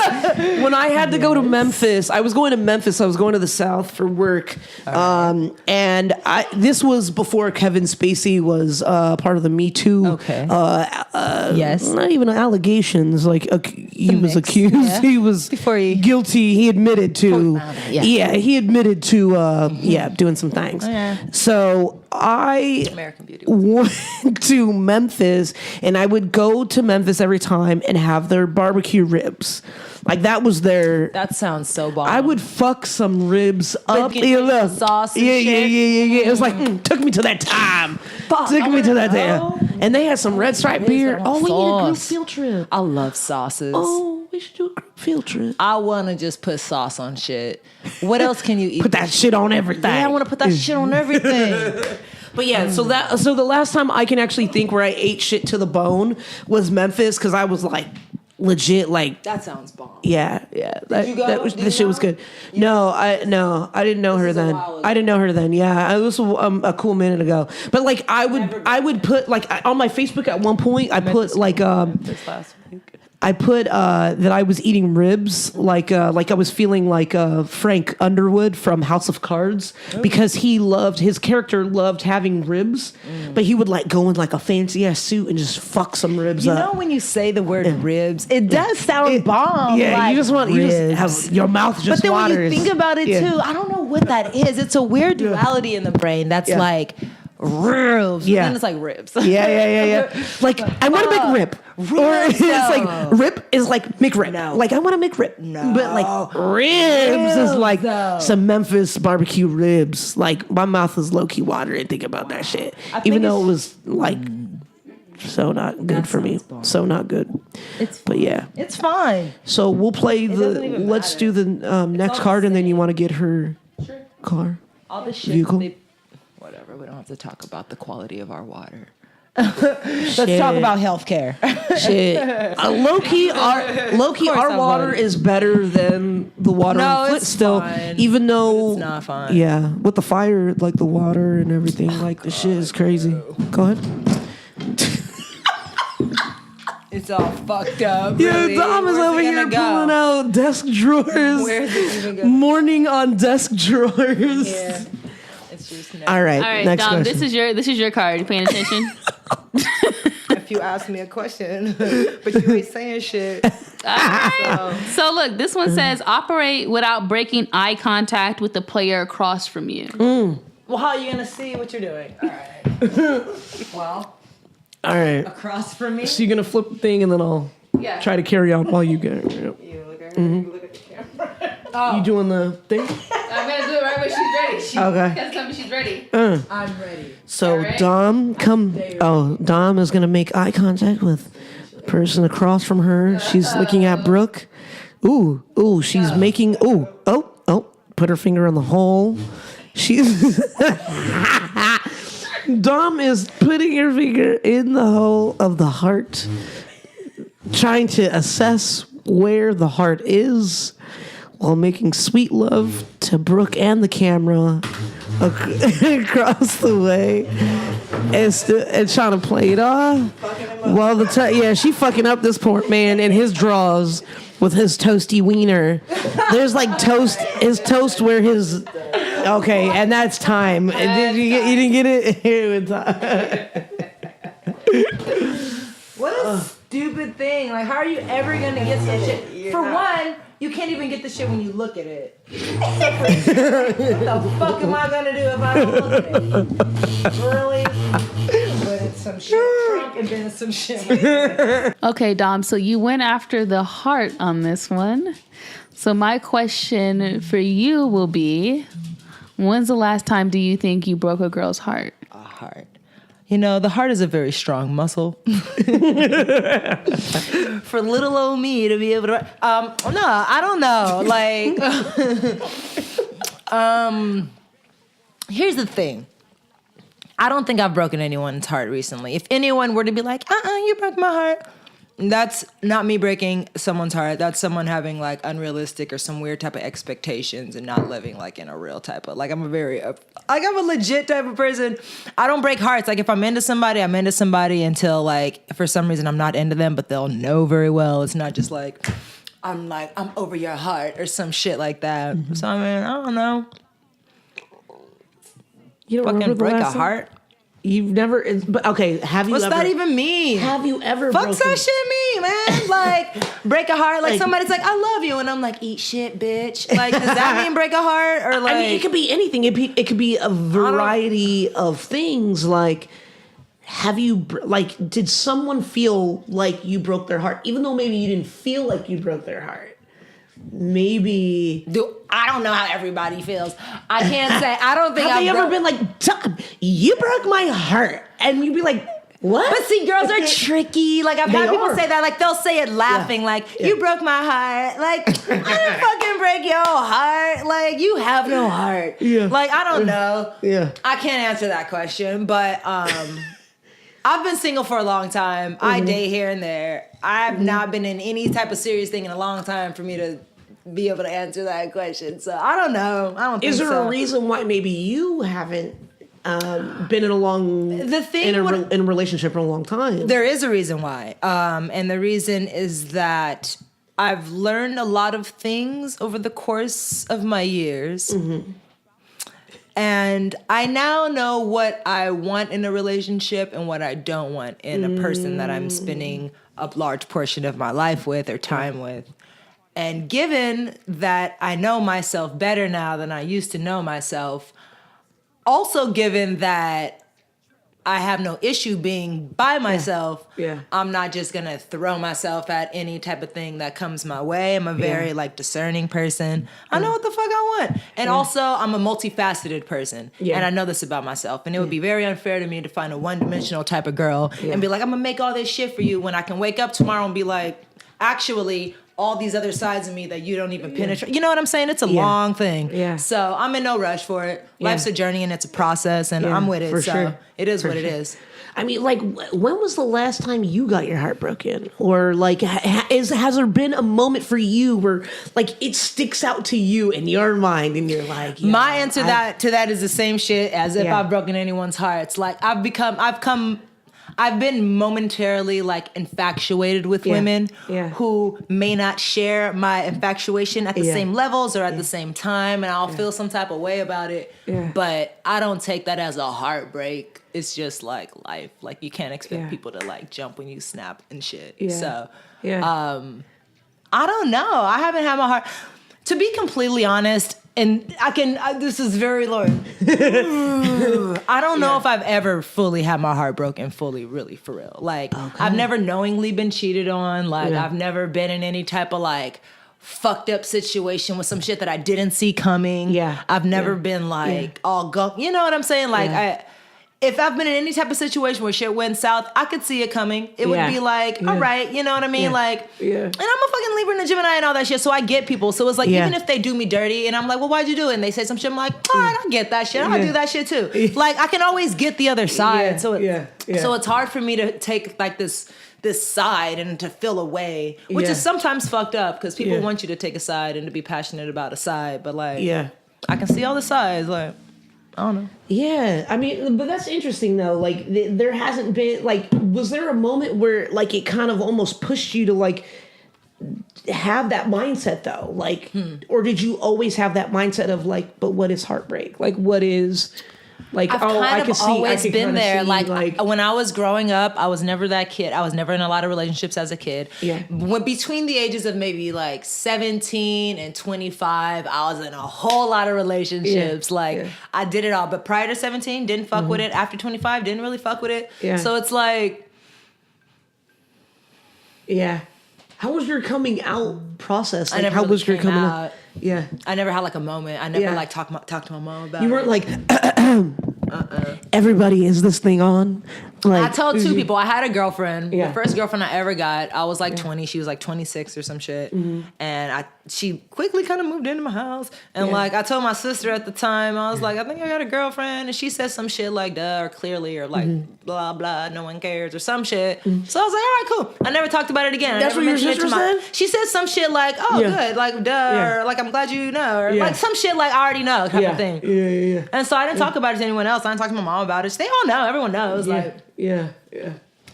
when I had to go to Memphis. I was going to Memphis. I was going to the South for work, and this was before Kevin Spacey was part of the Me Too. Okay. Yes. Not even allegations. Like was accused. Yeah. He was guilty. He admitted to. He admitted to. Doing some things. So I went to Memphis, and I would go to Memphis every time and have their barbecue ribs. Like that was their. That sounds so bomb. I would fuck some ribs up. The sauce and shit. Yeah. It was like took me to that time. Took me to that time. And they had some Red Stripe beer. Oh, we need a group field trip. I love sauces. Oh, we should do a group field trip. I want to just put sauce on shit. What else can you eat? Put that shit on everything. Yeah, I want to put that shit on everything. But yeah, so the last time I can actually think where I ate shit to the bone was Memphis, because I was like legit like that sounds bomb. Yeah. This shit was good. No, I didn't know her then. I didn't know her then. Yeah, it was a cool minute ago. But like I would put like on my Facebook at one point I put like this last week. I put that I was eating ribs, like I was feeling like Frank Underwood from House of Cards, because his character loved having ribs, but he would like go in like a fancy ass suit and just fuck some ribs up. You know when you say the word ribs, it does sound bomb. Yeah, like you just have your mouth just waters. But then when you think about it too, I don't know what that is. It's a weird duality in the brain that's like ribs. Yeah. And then it's like ribs. Yeah. Like, I want to make rib. Or it's like, rib is like McRib. No. Like, I want to make rib. No. But like, ribs is like some Memphis barbecue ribs. Like, my mouth is low-key watering thinking about that shit. Even though it was like so not good for me. So not good. But yeah. It's fine. So we'll play let's do the next card, and then you want to get her car. All the shit. Vehicle. Whatever. We don't have to talk about the quality of our water. Let's talk about healthcare. Shit. Low-key, our water is better than the water in Flint still. Fine. Even though it's not fine. Yeah. With the fire, like the water and everything, like the shit is crazy. Go ahead. It's all fucked up. Yeah, really. Dom is over here pulling out desk drawers. Where's it even going? Morning on desk drawers. Yeah. It's just All right, next Dom, question. this is your card. You paying attention? If you ask me a question, but you ain't saying shit. So look, this one says operate without breaking eye contact with the player across from you. Well, how are you gonna see what you're doing? All right. Well. All right. Across from me. So you're gonna flip the thing, and then I'll try to carry on while you go. Yep. You look at her. You look at the camera. Oh. You doing the thing? I'm gonna do it right when she's ready. She has to tell me she's ready. I'm ready. So right. Dom, Dom is gonna make eye contact with the person across from her. She's looking at Brooke. Ooh, she's making. Oh, put her finger on the hole. She's. Dom is putting her finger in the hole of the heart, trying to assess where the heart is, while making sweet love to Brooke and the camera across the way, and trying to play it off. While she fucking up this poor man in his drawers with his toasty wiener. There's like his toast where his. Okay, and that's time. You didn't get it? Here with time. What a stupid thing. Like, how are you ever going to get some shit? For one, you can't even get the shit when you look at it. What the fuck am I going to do if I don't look at it? Really? But it's some shit trunk and then some shit. Okay, Dom, so you went after the heart on this one. So my question for you will be, when's the last time do you think you broke a girl's heart? A heart. You know, the heart is a very strong muscle. For little old me to be able to... no, I don't know. Like... here's the thing. I don't think I've broken anyone's heart recently. If anyone were to be like, you broke my heart... That's not me breaking someone's heart. That's someone having like unrealistic or some weird type of expectations and not living like in a real type of, like I'm a legit type of person. I don't break hearts. Like if I'm into somebody, I'm into somebody until like for some reason I'm not into them, but they'll know very well. It's not just like I'm over your heart or some shit like that. Mm-hmm. So I mean, I don't know. You don't fucking break a heart? You've never, but okay, have you What's ever? What's that even mean? Have you ever Fuck's that shit mean, man? Like, break a heart? Like, somebody's like, I love you. And I'm like, eat shit, bitch. Like, does that mean break a heart? Or like... I mean, it could be anything. It could be a variety of things. Like, did someone feel like you broke their heart? Even though maybe you didn't feel like you broke their heart. Maybe... I don't know how everybody feels. I can't say. I don't think Have they ever been like, Tom, you broke my heart? And you'd be like, what? But see, girls are tricky. Like, I've had people say that. Like, they'll say it laughing. Yeah. Like, you broke my heart. Like, I didn't fucking break your heart. Like, you have no heart. Yeah. Like, I don't know. Yeah. I can't answer that question. But I've been single for a long time. I date here and there. I've not been in any type of serious thing in a long time for me to be able to answer that question. So I don't know. I don't think so. Is there a reason why maybe you haven't been in a relationship for a long time? There is a reason why. And the reason is that I've learned a lot of things over the course of my years. Mm-hmm. And I now know what I want in a relationship and what I don't want in a person that I'm spending a large portion of my life with or time with. And given that I know myself better now than I used to know myself, also given that I have no issue being by myself, I'm not just going to throw myself at any type of thing that comes my way. I'm a very discerning person. I know what the fuck I want. And also I'm a multifaceted person. And I know this about myself. And it would be very unfair to me to find a one-dimensional type of girl and be like, I'm going to make all this shit for you when I can wake up tomorrow and be like, actually, all these other sides of me that you don't even penetrate. You know what I'm saying? It's a long thing. Yeah. So I'm in no rush for it. Life's a journey and it's a process and I'm with it. For so sure. It is what it is. I mean, like, when was the last time you got your heart broken? Or, like, has there been a moment for you where, like, it sticks out to you in your mind and you're like... My answer to that is the same shit as if I've broken anyone's heart. It's like, I've been momentarily like infatuated with women who may not share my infatuation at the same levels or at the same time, and I'll feel some type of way about it. But I don't take that as a heartbreak. It's just like life. Like you can't expect people to like jump when you snap and shit. So I don't know. I haven't had my heart. To be completely honest, and this is very low. I don't know if I've ever fully had my heart broken, really, for real. Like, I've never knowingly been cheated on. Like, I've never been in any type of, like, fucked up situation with some shit that I didn't see coming. I've never been, like, all gunk. You know what I'm saying? Like, if I've been in any type of situation where shit went south, I could see it coming. It would be like, all right, you know what I mean? Like, and I'm a fucking Libra and a Gemini and all that shit, so I get people. So it's like, even if they do me dirty and I'm like, well, why'd you do it? And they say some shit, I'm like, all right, I get that shit. I'll do that shit too. Like, I can always get the other side. So it's hard for me to take like this side and to feel away, which is sometimes fucked up because people want you to take a side and to be passionate about a side. But like, I can see all the sides. Like, I don't know. Yeah, I mean, but that's interesting though. Like, there hasn't been like, was there a moment where like it kind of almost pushed you to like have that mindset though? Like, or did you always have that mindset of like, but what is heartbreak? Like, what is like? I've kind of always been there. Like when I was growing up, I was never that kid. I was never in a lot of relationships as a kid. When between the ages of maybe like 17 and 25, I was in a whole lot of relationships. I did it all. But prior to 17, didn't fuck with it. After 25, didn't really fuck with it. So it's like, how was your coming out process? Like, how was your coming out? I never had like a moment. I never like talked to my mom about it. You weren't like, everybody, is this thing on? Like, I told two people. I had a girlfriend. The first girlfriend I ever got, I was like 20. She was like 26 or some shit. And she quickly kind of moved into my house. And like, I told my sister at the time, I was like, I think I got a girlfriend. And she said some shit like, duh, or clearly, or like, blah, blah, no one cares, or some shit. So I was like, all right, cool. I never talked about it again. That's what your sister said? She said some shit like, oh, good, like, duh, or like, I'm glad you know, or like some shit like, I already know kind of thing. And so I didn't talk about it to anyone else. I didn't talk to my mom about it. They all know. Everyone knows. Like,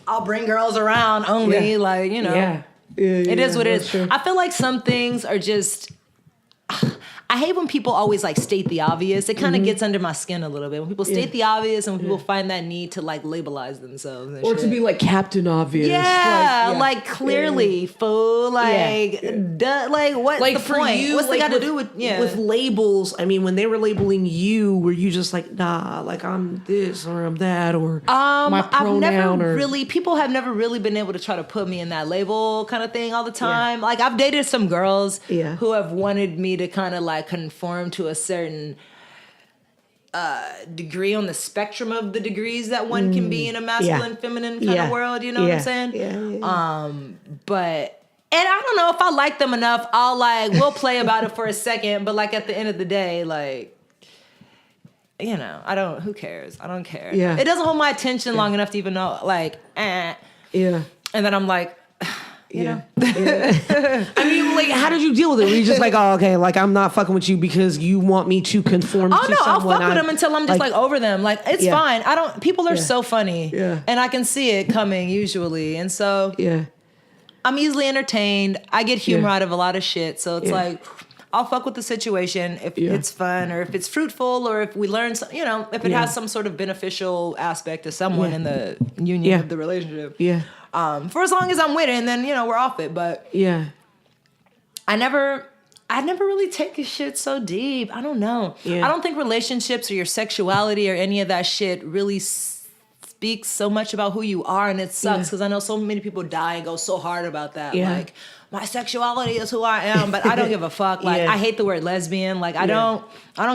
I'll bring girls around only, like, you know. It is what it is. True. I feel like some things are just, I hate when people always like state the obvious. It kind of gets under my skin a little bit when people state the obvious and when people find that need to like labelize themselves and or shit. to be like Captain Obvious. Like clearly, fool. Like, duh, like what's like the for point? you, What's like, they got to do with labels? I mean, when they were labeling you, were you just like, nah, like I'm this or I'm that or my pronoun? People have never really been able to try to put me in that label kind of thing all the time. Like I've dated some girls who have wanted me to kind of like conform to a certain degree on the spectrum of the degrees that one can be in a masculine, feminine kind of world. You know what I'm saying? But. And I don't know if I like them enough. We'll play about it for a second, but like at the end of the day, like, you know, who cares? I don't care. Yeah. It doesn't hold my attention long enough to even know, like, Yeah. And then I'm like, you know. I mean, like, how did you deal with it? Were you just like, oh, okay, like, I'm not fucking with you because you want me to conform to someone? I'll fuck with them until I'm just like over them. Like, it's fine. People are so funny. And I can see it coming usually. And so I'm easily entertained. I get humor out of a lot of shit. So it's like, I'll fuck with the situation if it's fun or if it's fruitful or if we learn, if it has some sort of beneficial aspect to someone in the union of the relationship. For as long as I'm with it, and then, we're off it. But I never really take this shit so deep. I don't know. I don't think relationships or your sexuality or any of that shit really speaks so much about who you are, and it sucks because I know so many people die and go so hard about that. Like, my sexuality is who I am, but I don't give a fuck. Like, I hate the word lesbian. Like, I don't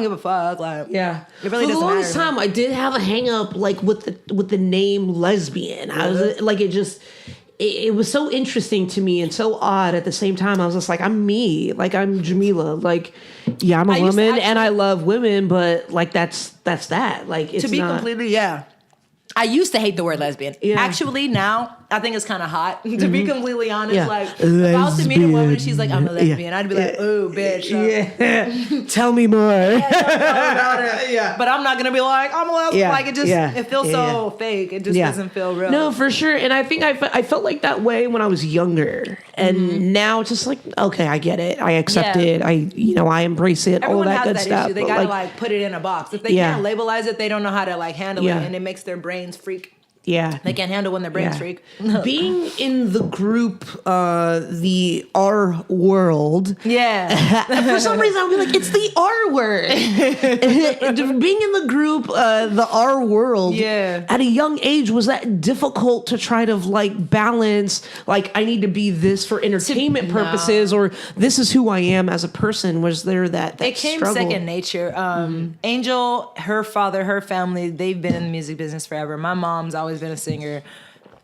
give a fuck. Like, it really doesn't matter. For the longest time, I did have a hang up like with the name lesbian. I was like, it was so interesting to me and so odd at the same time. I was just like, I'm me. Like, I'm Jameela. Like, I'm a woman and I love women, but like that's that. Like, it's to be not, completely I used to hate the word lesbian. Actually, now I think it's kind of hot. To be completely honest, like if I was to meet a woman and she's like, "I'm a lesbian," I'd be like, "Oh, bitch, tell me more." Tell me more about it. But I'm not gonna be like, "I'm a lesbian." Like it feels so fake. It just doesn't feel real. No, for sure. And I think I felt like that way when I was younger, and now it's just like, okay, I get it. I accept it. I embrace it. Everyone all that has good that stuff. issue. They gotta like put it in a box. If they can't labelize it, they don't know how to like handle it, and it makes their brains freak. They can't handle when their brains freak. Being in the group, the R world. For some reason, I'll be like, it's the R word. Being in the group, the R world, at a young age, was that difficult to try to like balance, like, I need to be this for entertainment purposes, or this is who I am as a person? Was there that it came struggle? Second nature. Angel, her father, her family, they've been in the music business forever. My mom's always been a singer,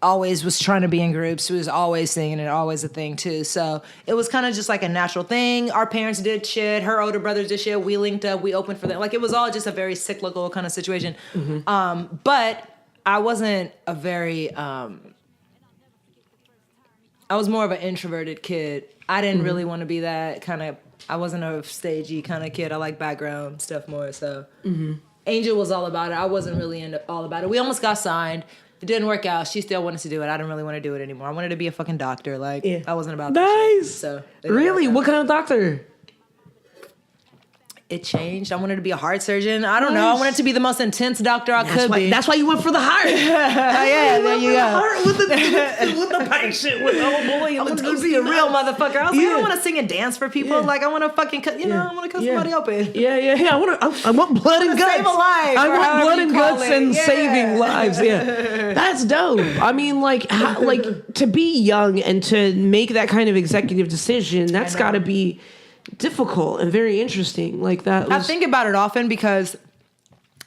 always was trying to be in groups. She was always singing and always a thing too. So it was kind of just like a natural thing. Our parents did shit. Her older brothers did shit. We linked up. We opened for them. Like, it was all just a very cyclical kind of situation. But I wasn't a very... I was more of an introverted kid. I didn't really want to be that kind of... I wasn't a stagey kind of kid. I like background stuff more. So Angel was all about it. I wasn't really into all about it. We almost got signed. It didn't work out. She still wanted to do it. I didn't really want to do it anymore. I wanted to be a fucking doctor. Like, I wasn't about that shit. So really? What kind of doctor? It changed. I wanted to be a heart surgeon. I don't know. I wanted to be the most intense doctor I could be. That's why you went for the heart. There you go. The heart with the patient. With I wanted to be a real motherfucker. I was like, I don't want to sing and dance for people. Like, I want to fucking, I want to cut somebody open. I want blood and guts. Save a life. I want blood and guts and saving lives. That's dope. I mean, like to be young and to make that kind of executive decision, that's got to be difficult and very interesting. Like that. I think about it often because,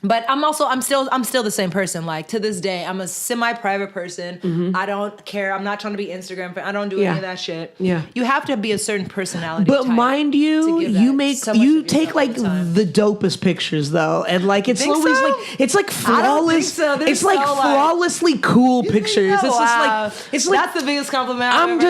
but I'm still the same person. Like, to this day, I'm a semi-private person. I don't care. I'm not trying to be Instagram. I don't do any of that shit. You have to be a certain personality. But type mind you, you take like the dopest pictures though, and like it's always like it's like flawless. It's like flawlessly cool pictures. It's just like that's the biggest compliment. I'm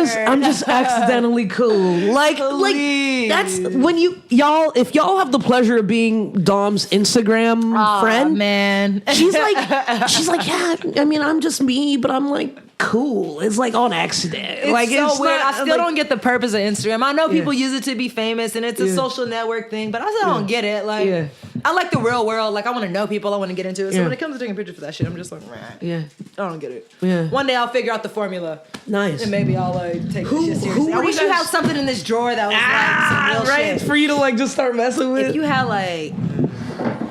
just accidentally cool. Like that's when if y'all have the pleasure of being Dom's Instagram friend. Man. She's like, yeah, I mean, I'm just me, but I'm like, cool. It's like on accident. It's like so it's weird. not, I still like, don't get the purpose of Instagram. I know people use it to be famous and it's a social network thing, but I still don't get it. Like, I like the real world. Like, I want to know people. I want to get into it. So when it comes to taking pictures for that shit, I'm just like, I don't get it. Yeah. One day I'll figure out the formula. Nice. And maybe I'll like take this shit seriously. I wish you had something in this drawer that was like some real shit. For you to like just start messing with. If you had like,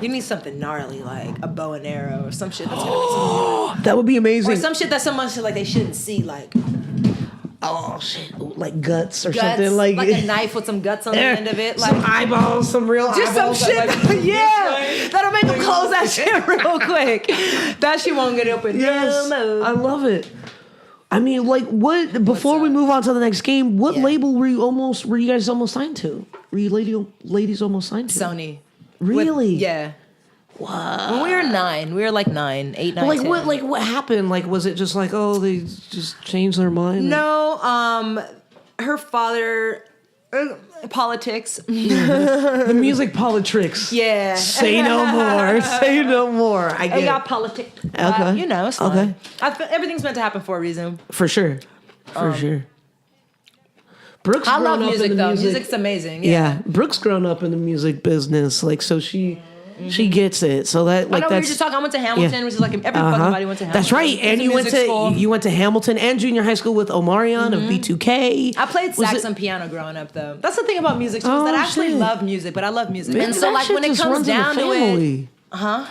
you need something gnarly, like a bow and arrow or some shit that's gonna be that would be amazing. or some shit that someone should like they shouldn't see, like shit, like guts or guts, something like a knife with some guts on the end of it, like some eyeballs, some real just some eyeballs shit. that, That'll make them close that shit real quick. That shit won't get open. Yes, No. I love it. I mean, like, what? Before we move on to the next game, what label were you guys almost signed to? Were you ladies almost signed to? Sony. Really? Yeah. Wow. When we were 9, we were like 9, 8, 9, Like 10. what happened? Like, was it just like, oh, they just changed their mind? No, her father, politics. The music politics. Yeah. Say no more. Say no more. I get It got it. politics. Okay. You know, it's fine. Okay. Everything's meant to happen for a reason. For sure. For sure. Brooke's I grown love up music in the though. music. Music's amazing. Yeah. Brooke's grown up in the music business, like, so she gets it. So that, like, I know we were that's just talking. I went to Hamilton, which is like every fucking body went to Hamilton. That's right. And you went to Hamilton and junior high school with Omarion of B2K. I played sax and piano growing up though. That's the thing about music too, is that I actually love music, but I love music. Man, and so that like shit when it just comes runs in the down to it, family.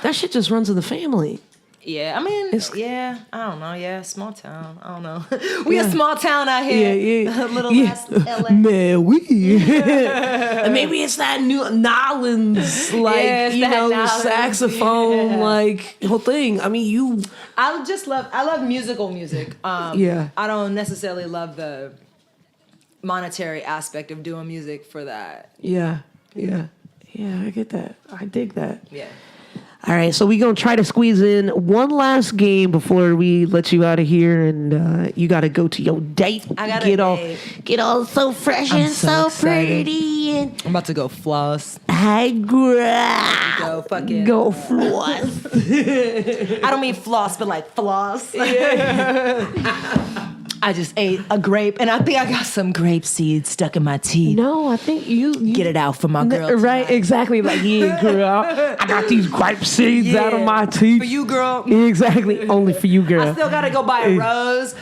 That shit just runs in the family. yeah, I mean, I don't know, small town, I don't know. We a small town out here. Yeah. Little ass LA. Man, And maybe it's that New Nolans, like, it's you that know, Nolans, saxophone, like, whole thing. I mean, I love musical music. I don't necessarily love the monetary aspect of doing music for that. Yeah, I get that. I dig that. Yeah. All right, so we're going to try to squeeze in one last game before we let you out of here, and you got to go to your date. I got to get all so fresh and so pretty. And I'm about to go floss. Go floss. I don't mean floss, but like floss. I just ate a grape, and I think I got some grape seeds stuck in my teeth. No, I think you Get it out for my girl tonight. Right, exactly. Like, yeah, girl, I got these grape seeds out of my teeth. For you, girl. Exactly, only for you, girl. I still got to go buy a rose.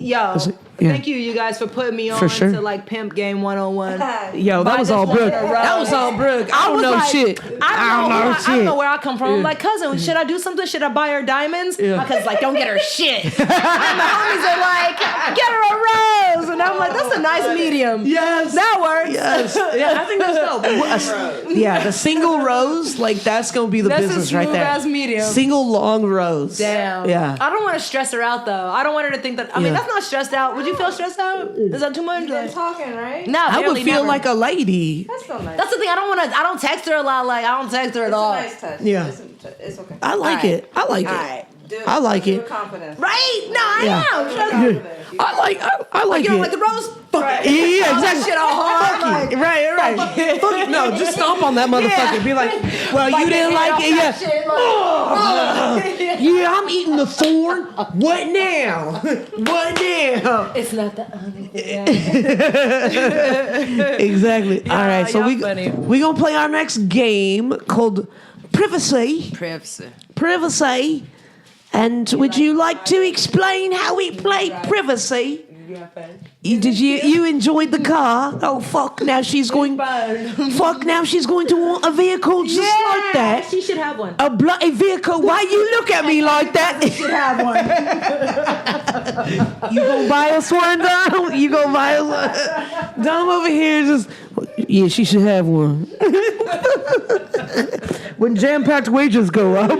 Yo, thank you guys for putting me on to like Pimp Game 101. Yo, that was all Brooke. That was all Brooke. I don't know like, shit. I don't know where I come from. I'm like, cousin, should I do something? Should I buy her diamonds? My cousin's like, don't get her shit. And my homies are like, get her a rose. And I'm like, that's a nice medium. Yes. That works. Yes. Yeah, I think that's dope. Yeah, the single rose, like, that's going to be the business right there. That's a smooth-ass medium. Single long rose. Damn. Yeah. I don't want to stress her out, though. I don't want her to think that, I mean, that's not stressed out. Would you feel stressed out? Is that too much? You're talking, right? No, I would barely, feel never. like a lady. That's so nice. That's the thing. I don't text her a lot. Like, I don't text her at all. It's a nice touch. Yeah. It's okay. I like it. I like All it. right. I like do it. with confidence. Right? No, I Yeah. am. Shut up. I like You it. don't like the rose? Fuck it. Yeah, All that exactly. shit all hard. Like, Right. Fuck, no, just stomp on that motherfucker. Be like, well, you didn't like it. Yeah. shit, Yeah, I'm eating the thorn. What now? What now? It's not the honey. Exactly. All right, so y'all funny. we gonna play our next game called Privacy. Privacy. And would you like to explain how we play Privacy? Did you enjoyed the car? Oh fuck! Now she's going. Fuck! Now she's going to want a vehicle just like that. She should have one. A vehicle. Why you look at me like that? She should have one. You gonna buy us one, Dom? You gonna buy us one? Dom over here just. Yeah, she should have one. When Jampacked wages go up.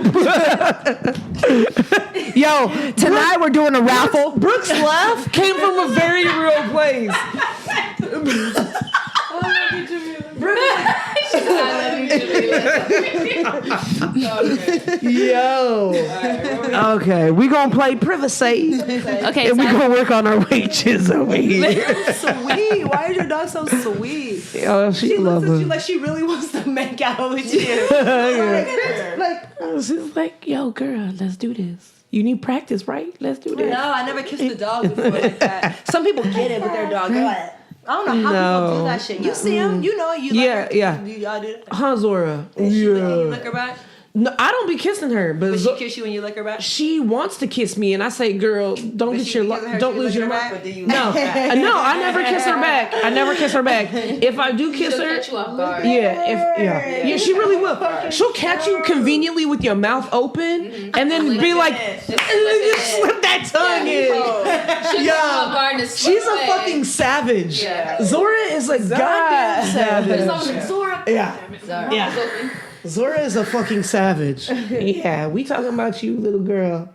Yo, tonight we're doing a raffle. Brooke's laugh came from a very real place. She's Yo. Okay, we gonna play privacy. Okay, And we gonna work on our wages over here. Sweet. Why is your dog so sweet? Oh, she love Looks at you her. like she really wants to make out with you. She's like, yo, girl, let's do this. You need practice, right? Let's do this. No, I never kissed a dog before like that. Some people get it with their dog. They're like, I don't know how people do that shit. You see them, you know, you like her. Yeah. You y'all do that. Huh, Zora? And you lick her back? No, I don't be kissing her, but She kiss you when you lick her back? she wants to kiss me, and I say, "Girl, don't get your don't lose your mind." No, I never kiss her back. I never kiss her back. If I do kiss her, catch you off guard. yeah, she really will. She'll catch you conveniently with your mouth open, and then be like, and then just slip that tongue in. Yeah, She's a fucking savage. Yeah. Zora is a goddamn savage. Zora. Yeah. Zora is a fucking savage. Yeah, we talking about you, little girl.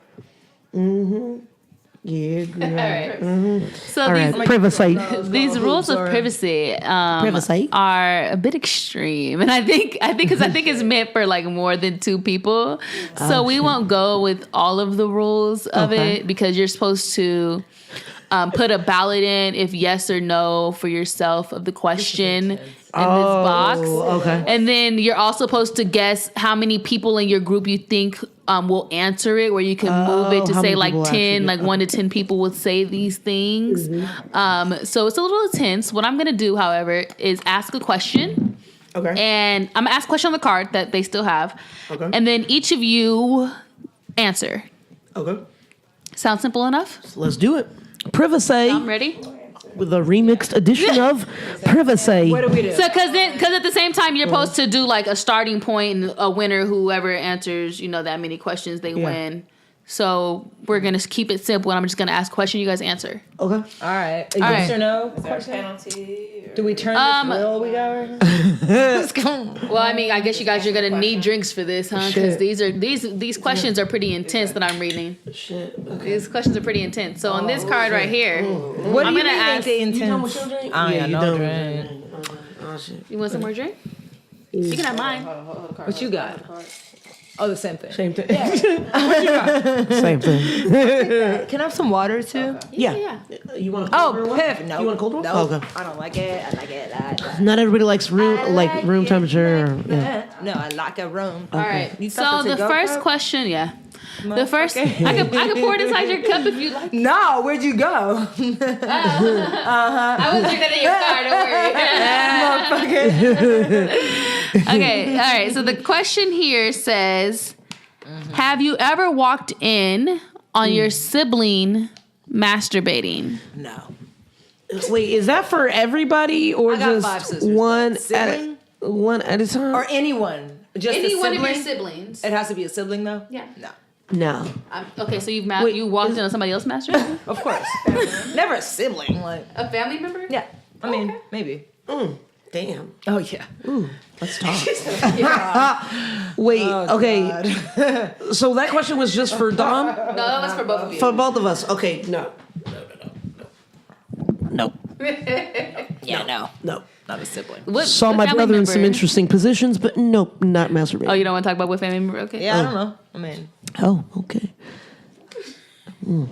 Yeah, girl. All right. So All these, right, privacy. these rules of privacy, are a bit extreme, and I think it's meant for like more than two people. So we won't go with all of the rules of it because you're supposed to put a ballot in if yes or no for yourself of the question in this box. Okay. And then you're also supposed to guess how many people in your group you think will answer it, where you can move it to how say many like people 10, like actually- 1 to 10 people would say these things. So it's a little intense. What I'm going to do, however, is ask a question. Okay. And I'm going to ask a question on the card that they still have. Okay. And then each of you answer. Okay. Sound simple enough? Let's do it. Privacy I'm ready. with a remixed edition of Privacy. What do we do? So, because at the same time, you're supposed to do like a starting point and a winner, whoever answers, that many questions, they win. So we're going to keep it simple, and I'm just going to ask a question. You guys answer. Okay. All right. All Yes right. or no? Is there a penalty? Do we turn this wheel we got right here? Well, I mean, I guess you guys are going to need drinks for this, huh? Because these questions are pretty intense that I'm reading. Shit. Okay. These questions are pretty intense. So on this card right here, What I'm do you gonna mean ask- they You done intense? with your drink? I don't you got no done drink. with your drink. Oh, shit. you want some more drink? You can have mine. What you got? Oh, the same thing. Same thing. Same thing. Can I have some water too? Yeah. You want a cold brew Oh, one? piff. No. You want a cold brew? No. Okay. I don't like it. I like it. Not everybody likes room it temperature. like that. No, I like a room. All right. You So thought the to go first cup? question, the first I could pour it inside your cup if you like. No, where'd you go? I was drinking in your car. Don't worry. Okay. All right. So the question here says, have you ever walked in on your sibling masturbating? No. Wait, is that for everybody or I got just 5 sisters. one Sibling? at a time? Or anyone. Just Any a one of sibling? your siblings. It has to be a sibling though? Yeah. No. No. Okay, so you Wait, walked in on somebody else masturbating? Of course. Never a sibling. Like, A family member? yeah. I mean, maybe. Damn. Oh, yeah. Let's talk. Wait, okay. So that question was just for Dom? No, that was for both of you. For both of us. Okay, no. No. Yeah, no. No. Not a sibling. What Saw my family brother in some member? interesting positions, but nope, not masturbating. Oh, you don't want to talk about what family member? Okay. Yeah, I don't know. I mean, Oh, okay.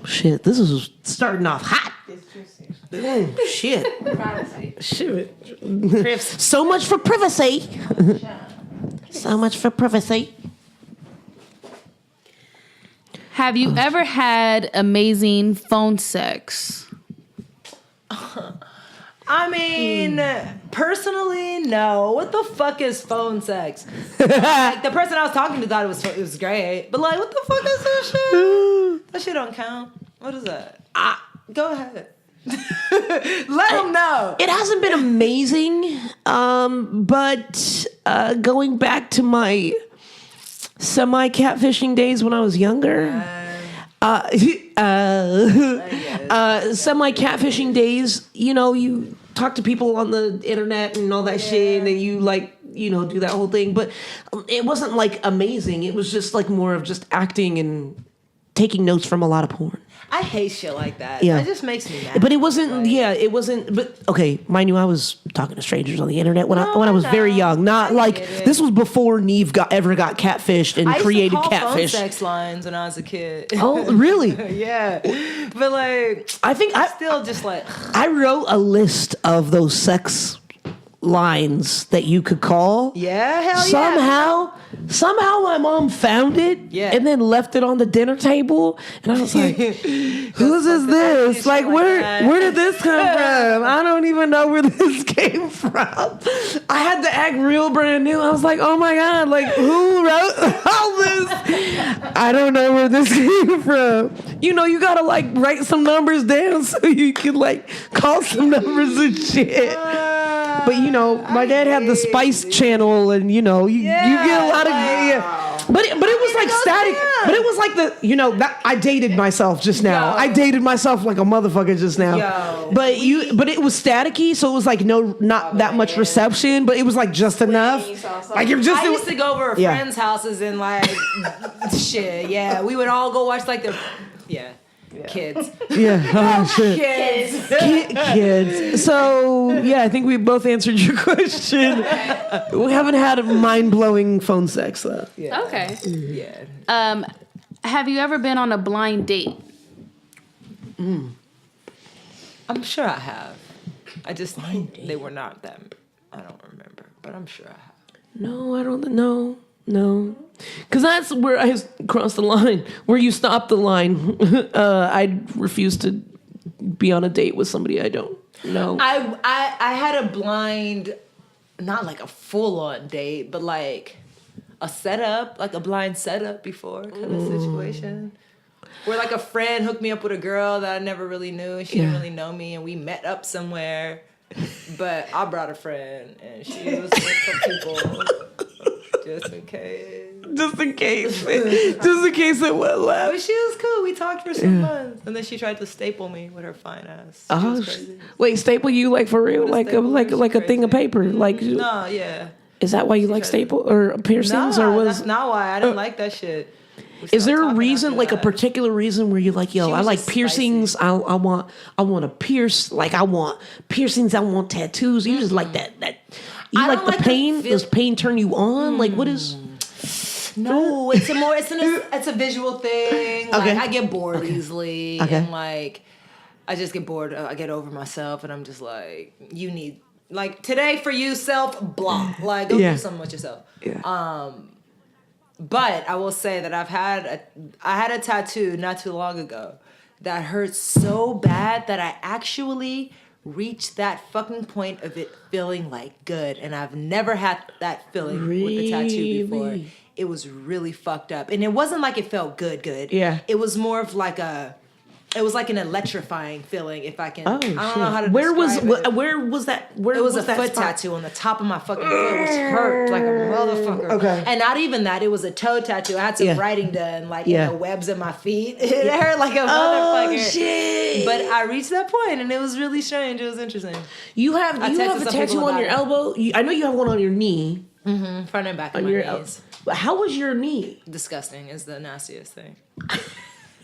Shit, this is starting off hot. Shit. Shit. So much for privacy. So much for privacy. Have you ever had amazing phone sex? I mean, personally, no. What the fuck is phone sex? Like, the person I was talking to thought it was great, but like, what the fuck is that shit? That shit don't count. What is that? Go ahead. Let them know. It hasn't been amazing, but going back to my semi-catfishing days when I was younger, semi-catfishing days, you talk to people on the internet and all that shit, and then you do that whole thing, but it wasn't like amazing. It was just like more of just acting and taking notes from a lot of porn. I hate shit like that. Yeah. It just makes me mad. But it wasn't. It wasn't. But okay, mind you, I was talking to strangers on the internet when I was very young. Not like this was before Neve ever got catfished and created I used to call catfish. phone sex lines when I was a kid. Oh, really? Yeah, but like I think I still just like I wrote a list of those sex lines that you could call. yeah, hell yeah. Somehow my mom found it and then left it on the dinner table, and I was like, "Whose is this? Like, where did this come from? I don't even know where this came from." I had to act real brand new. I was like, "Oh my god! Like, who wrote all this? I don't know where this came from." You know, you gotta like write some numbers down so you can like call some numbers and shit. But you know, my dad had the Spice Channel, and you know, you get a lot of But it was like static. But it was like that I dated myself just now. I dated myself like a motherfucker just now. But it was staticky, so it was like not that much reception, but it was like just enough. Like it just. I used to go over friends' houses and like shit. Yeah, we would all go watch like the kids. Yeah. Oh shit. Kids. Kids. So I think we both answered your question. We haven't had a mind-blowing phone sex though. Yeah. Okay. Yeah. Have you ever been on a blind date? I'm sure I have. I just they were not them. I don't remember, but I'm sure I have. No, I don't. No. Because that's where I crossed the line. Where you stop the line. I refuse to be on a date with somebody I don't know. I had a blind, not like a full on date, but like a setup, like a blind setup before kind of situation. Where like a friend hooked me up with a girl that I never really knew, and she didn't really know me, and we met up somewhere. But I brought a friend, and she was with some people. Just in case. Just in case it went left. But she was cool. We talked for some months, and then she tried to staple me with her fine ass. Oh, wait, staple you like for real, like a thing of paper, like. No, yeah. Is that why you like staple or piercings, or was? That's not why. I didn't like that shit. Is there a reason, like a particular reason, where you're like, yo, I like piercings. I want to pierce. Like I want piercings. I want tattoos. You just like that. You like the pain? Does pain turn you on? Like what is? No, it's a visual thing. Like, I get bored easily, and like I just get bored. I get over myself, and I'm just like, you need like today for you, self, blah. Like go do something with yourself. Yeah. But I will say that I had a tattoo not too long ago that hurt so bad that I actually reached that fucking point of it feeling like good, and I've never had that feeling with a tattoo before. It was really fucked up, and it wasn't like it felt good. Yeah, it was more of like it was like an electrifying feeling. If I can, I don't know how to. Where was that? Where it was a foot tattoo on the top of my fucking foot, which hurt like a motherfucker. Okay, and not even that. It was a toe tattoo. I had some writing done, like in the webs of my feet. It hurt like a motherfucker. Oh shit! But I reached that point, and it was really strange. It was interesting. You have a tattoo on your elbow. I know you have one on your knee. Mm-hmm. Front and back of my knees. How was your knee? Disgusting is the nastiest thing.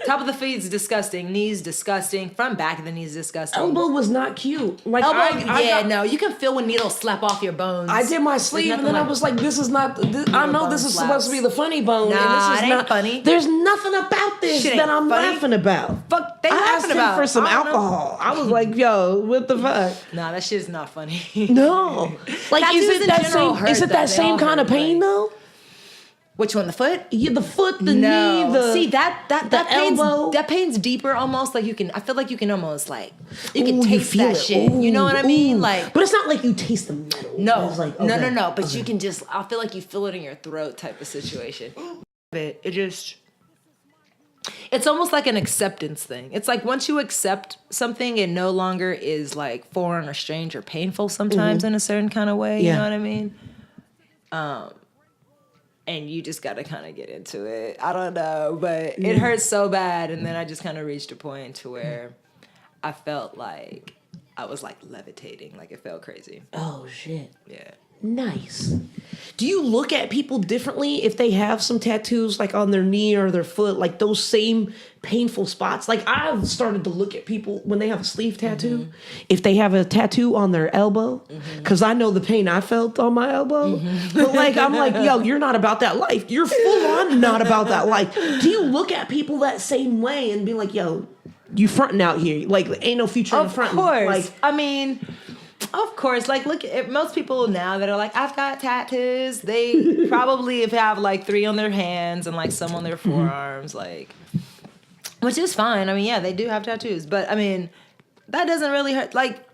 Top of the feet's disgusting. Knees disgusting. Front back of the knees disgusting. Elbow was not cute. Like elbow, no. You can feel when needles slap off your bones. I did my sleeve, and then I was like, "This is not. I know this is supposed to be the funny bone. Nah, and this is it ain't not funny. There's nothing about this that I'm laughing about. Fuck, they I laughing asked about him for some alcohol. I was like, "Yo, what the fuck?" Nah, that shit's not funny. No, like is it that same kind of pain though? Which one, the foot? Yeah, the foot, the knee, the see that pain's, elbow. That pain's deeper, almost like you can. I feel like you can almost like you can taste that shit. You know what I mean? Like, but it's not like you taste the metal. No, like, okay, no. But you can just. I feel like you feel it in your throat, type of situation. It's almost like an acceptance thing. It's like once you accept something, it no longer is like foreign or strange or painful. Sometimes in a certain kind of way. You know what I mean? And you just gotta kind of get into it. I don't know, but it hurts so bad. And then I just kind of reached a point to where I felt like I was like levitating, like it felt crazy. Oh shit! Yeah. Nice. Do you look at people differently if they have some tattoos like on their knee or their foot, like those same painful spots? Like I've started to look at people when they have a sleeve tattoo, if they have a tattoo on their elbow, because I know the pain I felt on my elbow. But like I'm like, yo, you're not about that life. You're full on not about that life. Do you look at people that same way and be like, yo, you fronting out here? Like ain't no future in the front. Of course. Like, I mean, of course. Like, look at most people now that are like, I've got tattoos. They probably have like 3 on their hands and like some on their forearms, like, which is fine. I mean, yeah, they do have tattoos, but I mean, that doesn't really hurt. Like,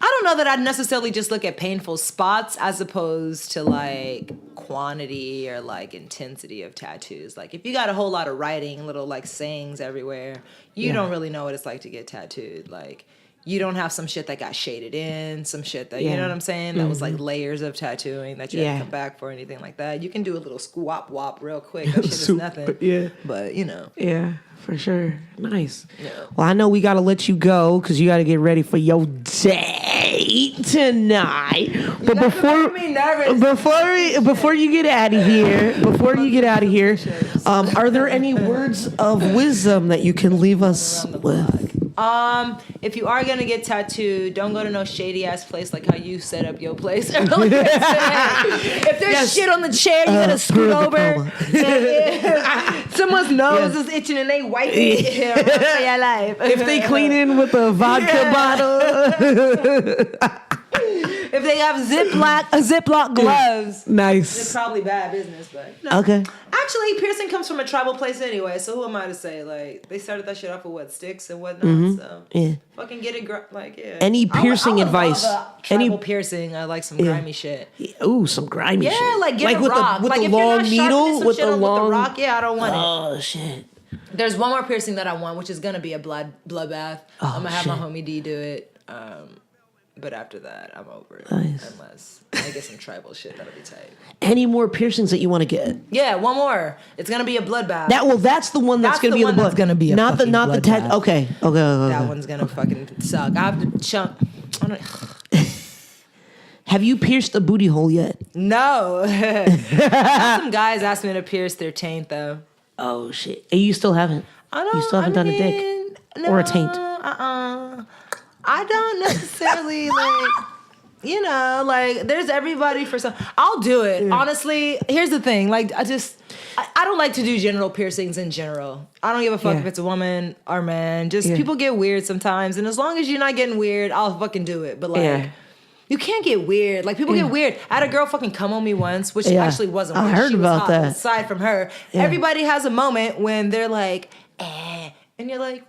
I don't know that I'd necessarily just look at painful spots as opposed to like quantity or like intensity of tattoos. Like if you got a whole lot of writing, little like sayings everywhere, you don't really know what it's like to get tattooed. Like you don't have some shit that got shaded in, some shit that, you know what I'm saying? That was like layers of tattooing that you had to come back for, anything like that. You can do a little squap wop real quick. That shit is nothing. Yeah. But, you know. Yeah, for sure. Nice. Yeah. Well, I know we got to let you go because you got to get ready for your date tonight. But before you get out of here, are there any words of wisdom that you can leave us with? If you are gonna get tattooed, don't go to no shady ass place like how you set up your place earlier today. If there's shit on the chair, you gotta scoot over. And if someone's nose is itching and they wipe it for your life. If they clean in with a vodka bottle. If they have Ziploc gloves, nice. It's probably bad business, but no. Okay. Actually, piercing comes from a tribal place anyway, so who am I to say? Like, they started that shit off with sticks and whatnot. So fucking get it, Any piercing advice? Any piercing? I like some grimy shit. Ooh, some grimy shit. Yeah, like get a rock. With like the if long you're not needle, with the rock. Yeah, I don't want it. Oh shit. There's one more piercing that I want, which is gonna be a bloodbath. I'm gonna have my homie D do it. But after that, I'm over it. Nice. Unless I get some tribal shit, that'll be tight. Any more piercings that you want to get? Yeah, one more. It's gonna be a bloodbath. That's the one that's gonna be the blood. That's gonna be a not the bloodbath. Okay. That one's gonna fucking suck. I have to chunk. Have you pierced a booty hole yet? No. Some guys asked me to pierce their taint though. Oh shit! You still haven't? You still haven't done a dick or a taint? I don't necessarily like, there's everybody for some. I'll do it. Honestly, here's the thing. Like, I don't like to do genital piercings in general. I don't give a fuck if it's a woman or man. Just people get weird sometimes. And as long as you're not getting weird, I'll fucking do it. But like, you can't get weird. Like, people get weird. I had a girl fucking come on me once, which actually wasn't weird. I heard about that. Aside from her, everybody has a moment when they're like, and you're like,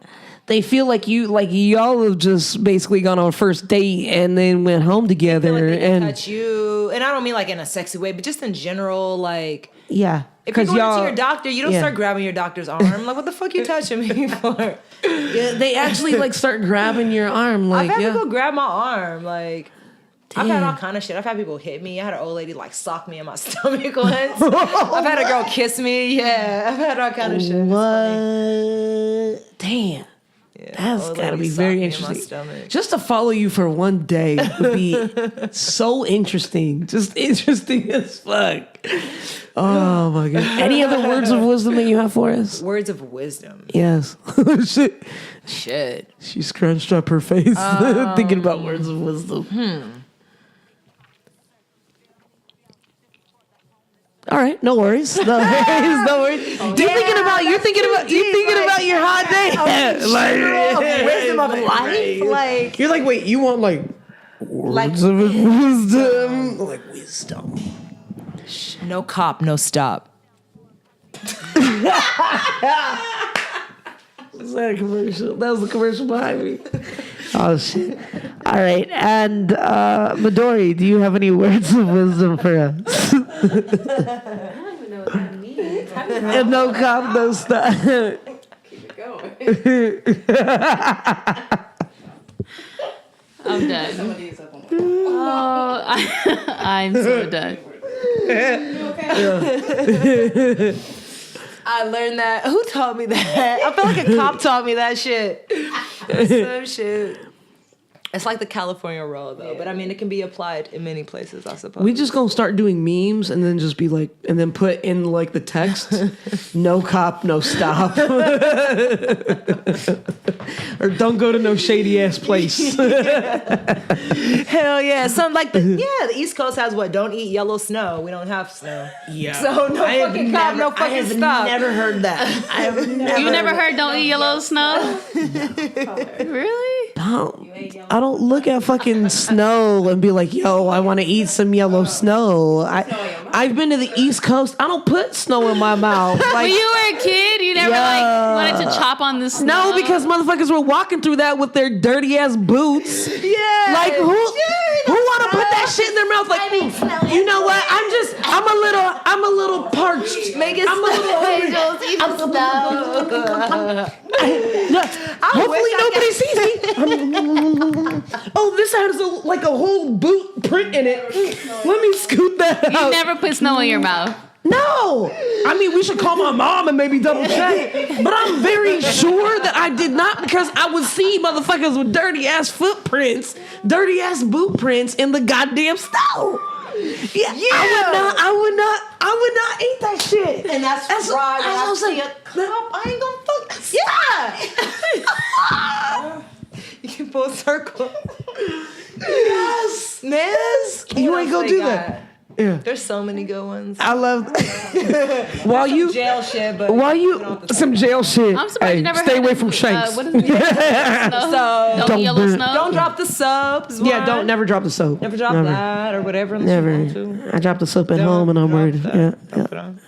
they feel like y'all have just basically gone on a first date and then went home together. Like they touch you, and I don't mean like in a sexy way, but just in general, like if you're going to your doctor, you don't start grabbing your doctor's arm. Like, what the fuck you touching me for? They actually like start grabbing your arm. Like, I've had people grab my arm. Like, I've had all kind of shit. I've had people hit me. I had an old lady like sock me in my stomach once. I've had a girl kiss me. Yeah, I've had all kind of shit. What? Damn. Yeah, that's gotta be very interesting. Just to follow you for one day would be so interesting. Just interesting as fuck. Oh my god. Any other words of wisdom that you have for us? Words of wisdom. Yes. Shit. She scrunched up her face thinking about words of wisdom. All right, no worries. No worries. You're thinking about your hot day. Like wisdom of life. Like, you're like, wait, you want like words of wisdom? Like wisdom. No cop, no stop. Was that a commercial? That was the commercial behind me. Oh shit! All right, and Midori, do you have any words of wisdom for us? I don't even know what that means. And no cop, no stop. Keep it going. I'm done. Oh, I'm so done. I learned that. Who taught me that? I feel like a cop taught me that shit. Some shit. It's like the California roll, though. But I mean, it can be applied in many places, I suppose. We just gonna start doing memes and then just be like, and then put in like the text, no cop, no stop. Or don't go to no shady ass place. Hell yeah. Some like the East Coast has what? Don't eat yellow snow. We don't have snow. Yeah. So no fucking cop, no fucking stop. I have never heard that. I have never. You never heard "Don't eat yellow snow"? Really? I don't look at fucking snow and be like, yo, I want to eat some yellow snow. I've been to the East Coast. I don't put snow in my mouth. Like, When you were a kid, you never wanted to chop on the snow? No, because motherfuckers were walking through that with their dirty ass boots. Yeah. Like who want to put that shit in their mouth? Like, you know what? I'm a little parched. Make it I'm a little hungry. Hopefully nobody sees me. Oh, this has a whole boot print in it. Let me scoot that You out. never put snow in your mouth. No! I mean, we should call my mom and maybe double check. But I'm very sure that I did not, because I would see motherfuckers with dirty ass footprints, dirty ass boot prints in the goddamn snow. Yeah. I would not eat that shit. And that's why I was like, I ain't gonna fuck. Yeah. You can full circle. Yes. You ain't gonna do that. Yeah. There's so many good ones. I love while you jail shit, but some jail shit. I'm surprised you never stay heard away of, from Shanks. What is it? Don't eat yellow snow. Don't drop the soap. Yeah, don't never drop the soap. Never drop that or whatever. Never. I dropped the soap at home and I'm worried. Yeah. Don't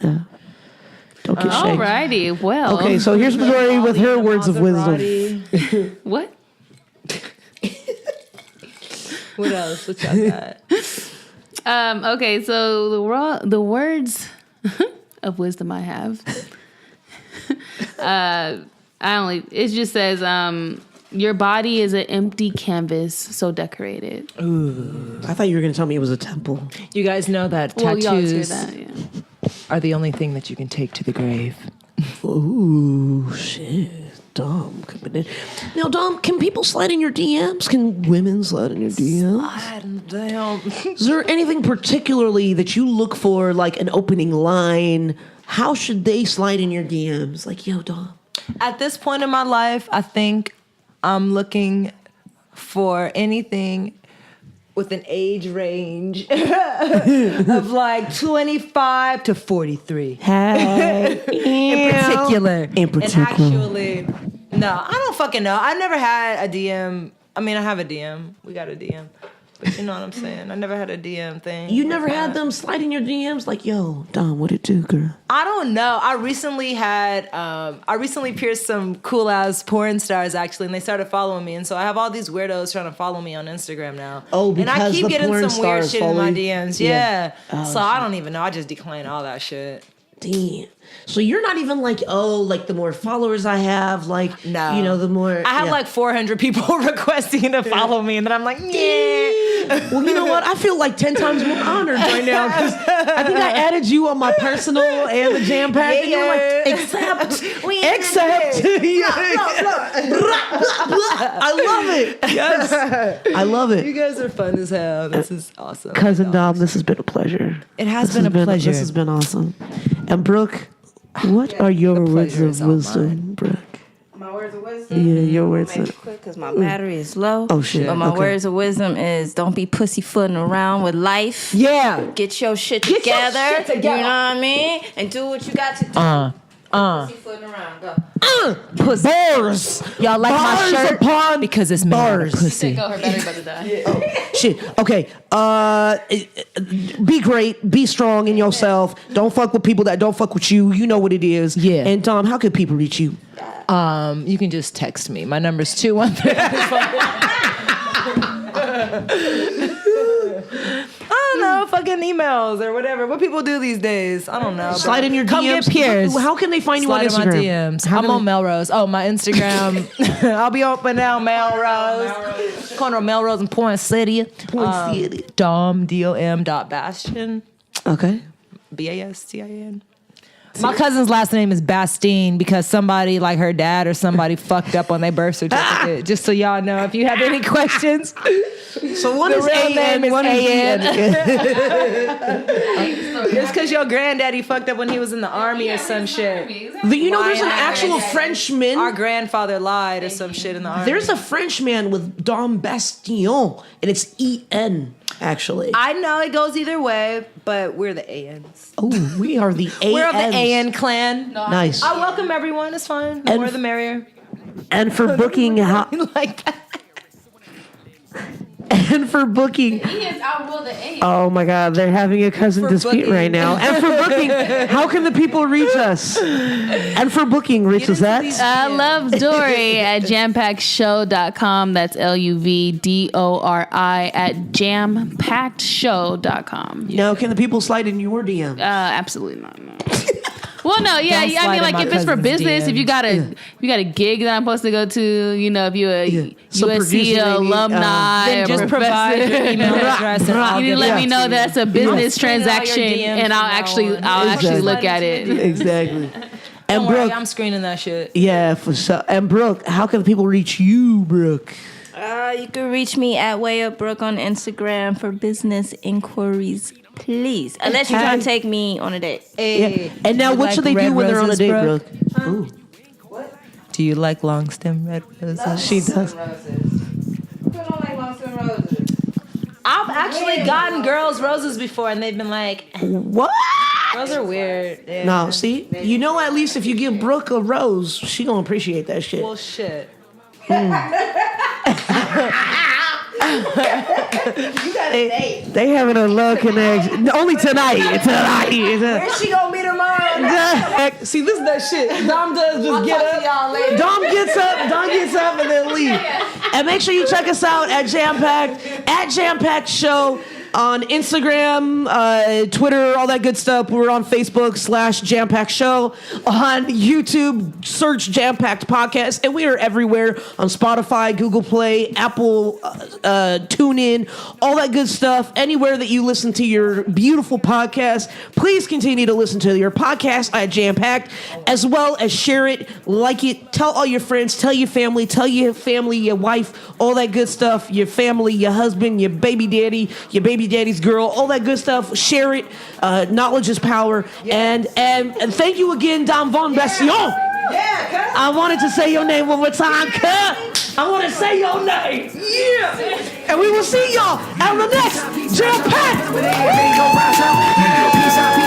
get shanked. Alrighty, well. Okay, so here's Midori with her words of wisdom. What? What else? What y'all got? Okay, so the words of wisdom I have. It just says, your body is an empty canvas, so decorate it. Ooh, I thought you were going to tell me it was a temple. You guys know that Well, you always hear tattoos that, yeah. are the only thing that you can take to the grave. Ooh, shit. Dom coming in. Now, Dom, can people slide in your DMs? Can women slide in your DMs? Damn. Is there anything particularly that you look for, like an opening line? How should they slide in your DMs? Like, yo, Dom. At this point in my life, I think I'm looking for anything with an age range of like 25 to 43. Hey. In particular. In particular. And actually, no, I don't fucking know. I never had a DM. I mean, I have a DM. We got a DM. But you know what I'm saying? I never had a DM thing. You never had them slide in your DMs? Like, yo, Dom, what it do, girl? I don't know. I recently pierced some cool ass porn stars actually, and they started following me, and so I have all these weirdos trying to follow me on Instagram now. Oh, because and I keep the getting porn some weird stars shit in my follow you? DMs. Yeah. Yeah. Oh, so I don't even know. I just decline all that shit. Damn. So you're not even like, oh, like the more followers I have, like, No. you know, the more. I have like 400 people requesting to follow me, and then I'm like, yeah. Well, you know what? I feel like 10 times more honored right now because I think I added you on my personal and the Jampacked, and you're like, except. I love it. Yes, I love it. You guys are fun as hell. This is awesome. Cousin Dom, this has been a pleasure. It has been a pleasure. This has been awesome. And Brooke, what are your words of wisdom, Brooke? My words of wisdom? Yeah, your words Make of it quick because my battery is low. Oh, shit. But my Okay. words of wisdom is don't be pussyfooting around with life. Yeah. Get your shit Get your together. shit together. You know what I mean? And do what you got to do. Pussyfooting around. Go. Bars. Y'all like my Bars shirt? upon Because it's made out of bars. pussy. Go, her battery about to die. Shit. Okay. Be great. Be strong in yourself. Don't fuck with people that don't fuck with you. You know what it is. Yeah. And Tom, how can people reach you? You can just text me. My number's 213. I don't know, fucking emails or whatever. What people do these days, I don't know. Slide in your DMs. Come get pierced. How can they find you on Slide in Instagram? my DMs. How I'm can on they- Melrose. Oh, my Instagram. I'll be open now, Melrose. Corner of Melrose and Point City. Dom, DOM.Bastian. Okay. Bastin. My cousin's last name is Bastien because somebody, like her dad or somebody, fucked up on their birth certificate. Just so y'all know, if you have any questions. So one is A-N, one is A-N. It's because your granddaddy fucked up when he was in the army or some shit. You know, there's an actual Frenchman. Our grandfather lied or some shit in the army. There's a Frenchman with Dom Bastien, and it's E-N, actually. I know it goes either way, but we're the ANs. Oh, we are the ANs. We're of the AN clan. Nice. I welcome everyone. It's fine. The more the merrier. And for booking, Like that. and for booking. Oh my God, they're having a cousin For dispute booking. right now. And for booking, how can the people reach us? And for booking, reach us at? Love Dory at jampackedshow.com. That's LUVDORI at jampackedshow.com. Now, can the people slide in your DM? Absolutely not. No. Well, no, yeah, Don't I slide mean, in like my if it's for cousin's business, if DMs. you got a gig that I'm supposed to go to, you know, if you're a Some USC producer they need, alumni, Then or just provide your professor. email address and I'll You need to get let back me to know you. that's a business screening all your transaction, DMs and from I'll now actually on. I'll look at it. Exactly. Don't And worry, Brooke, I'm screening that shit. yeah, for sure. And Brooke, how can the people reach you, Brooke? You can reach me at Way Up Brooke on Instagram for business inquiries, please. Unless you're trying to take me on a date. Hey, Yeah. And now, you what like should they do red when they're on a roses, date, Brooke? Brooke? Ooh, Do you like long stem red roses? she does. I've actually gotten girls roses before, and they've been like, What? "Those are weird." Yeah. No, see, you know, at least if you give Brooke a rose, she gonna appreciate that shit. Well, shit. They having a love connection. Only tonight. Where's she gonna meet her mom? See, this is that shit. Dom does just get up. Y'all later. Dom gets up and then leave. And make sure you check us out at Jampacked Show on Instagram, Twitter, all that good stuff. We're on Facebook /Jampacked Show. On YouTube, search Jampacked Podcast. And we are everywhere on Spotify, Google Play, Apple, TuneIn, all that good stuff. Anywhere that you listen to your beautiful podcast, please continue to listen to your podcast at Jampacked, as well as share it, like it, tell all your friends, tell your family, your wife, all that good stuff, your family, your husband, your baby daddy's girl, all that good stuff. Share it. Knowledge is power. And thank you again, Dom Von Bastien. I wanted to say your name one more time, cuz. I want to say your name. Yeah. And we will see y'all on the next Jampacked. Peace out.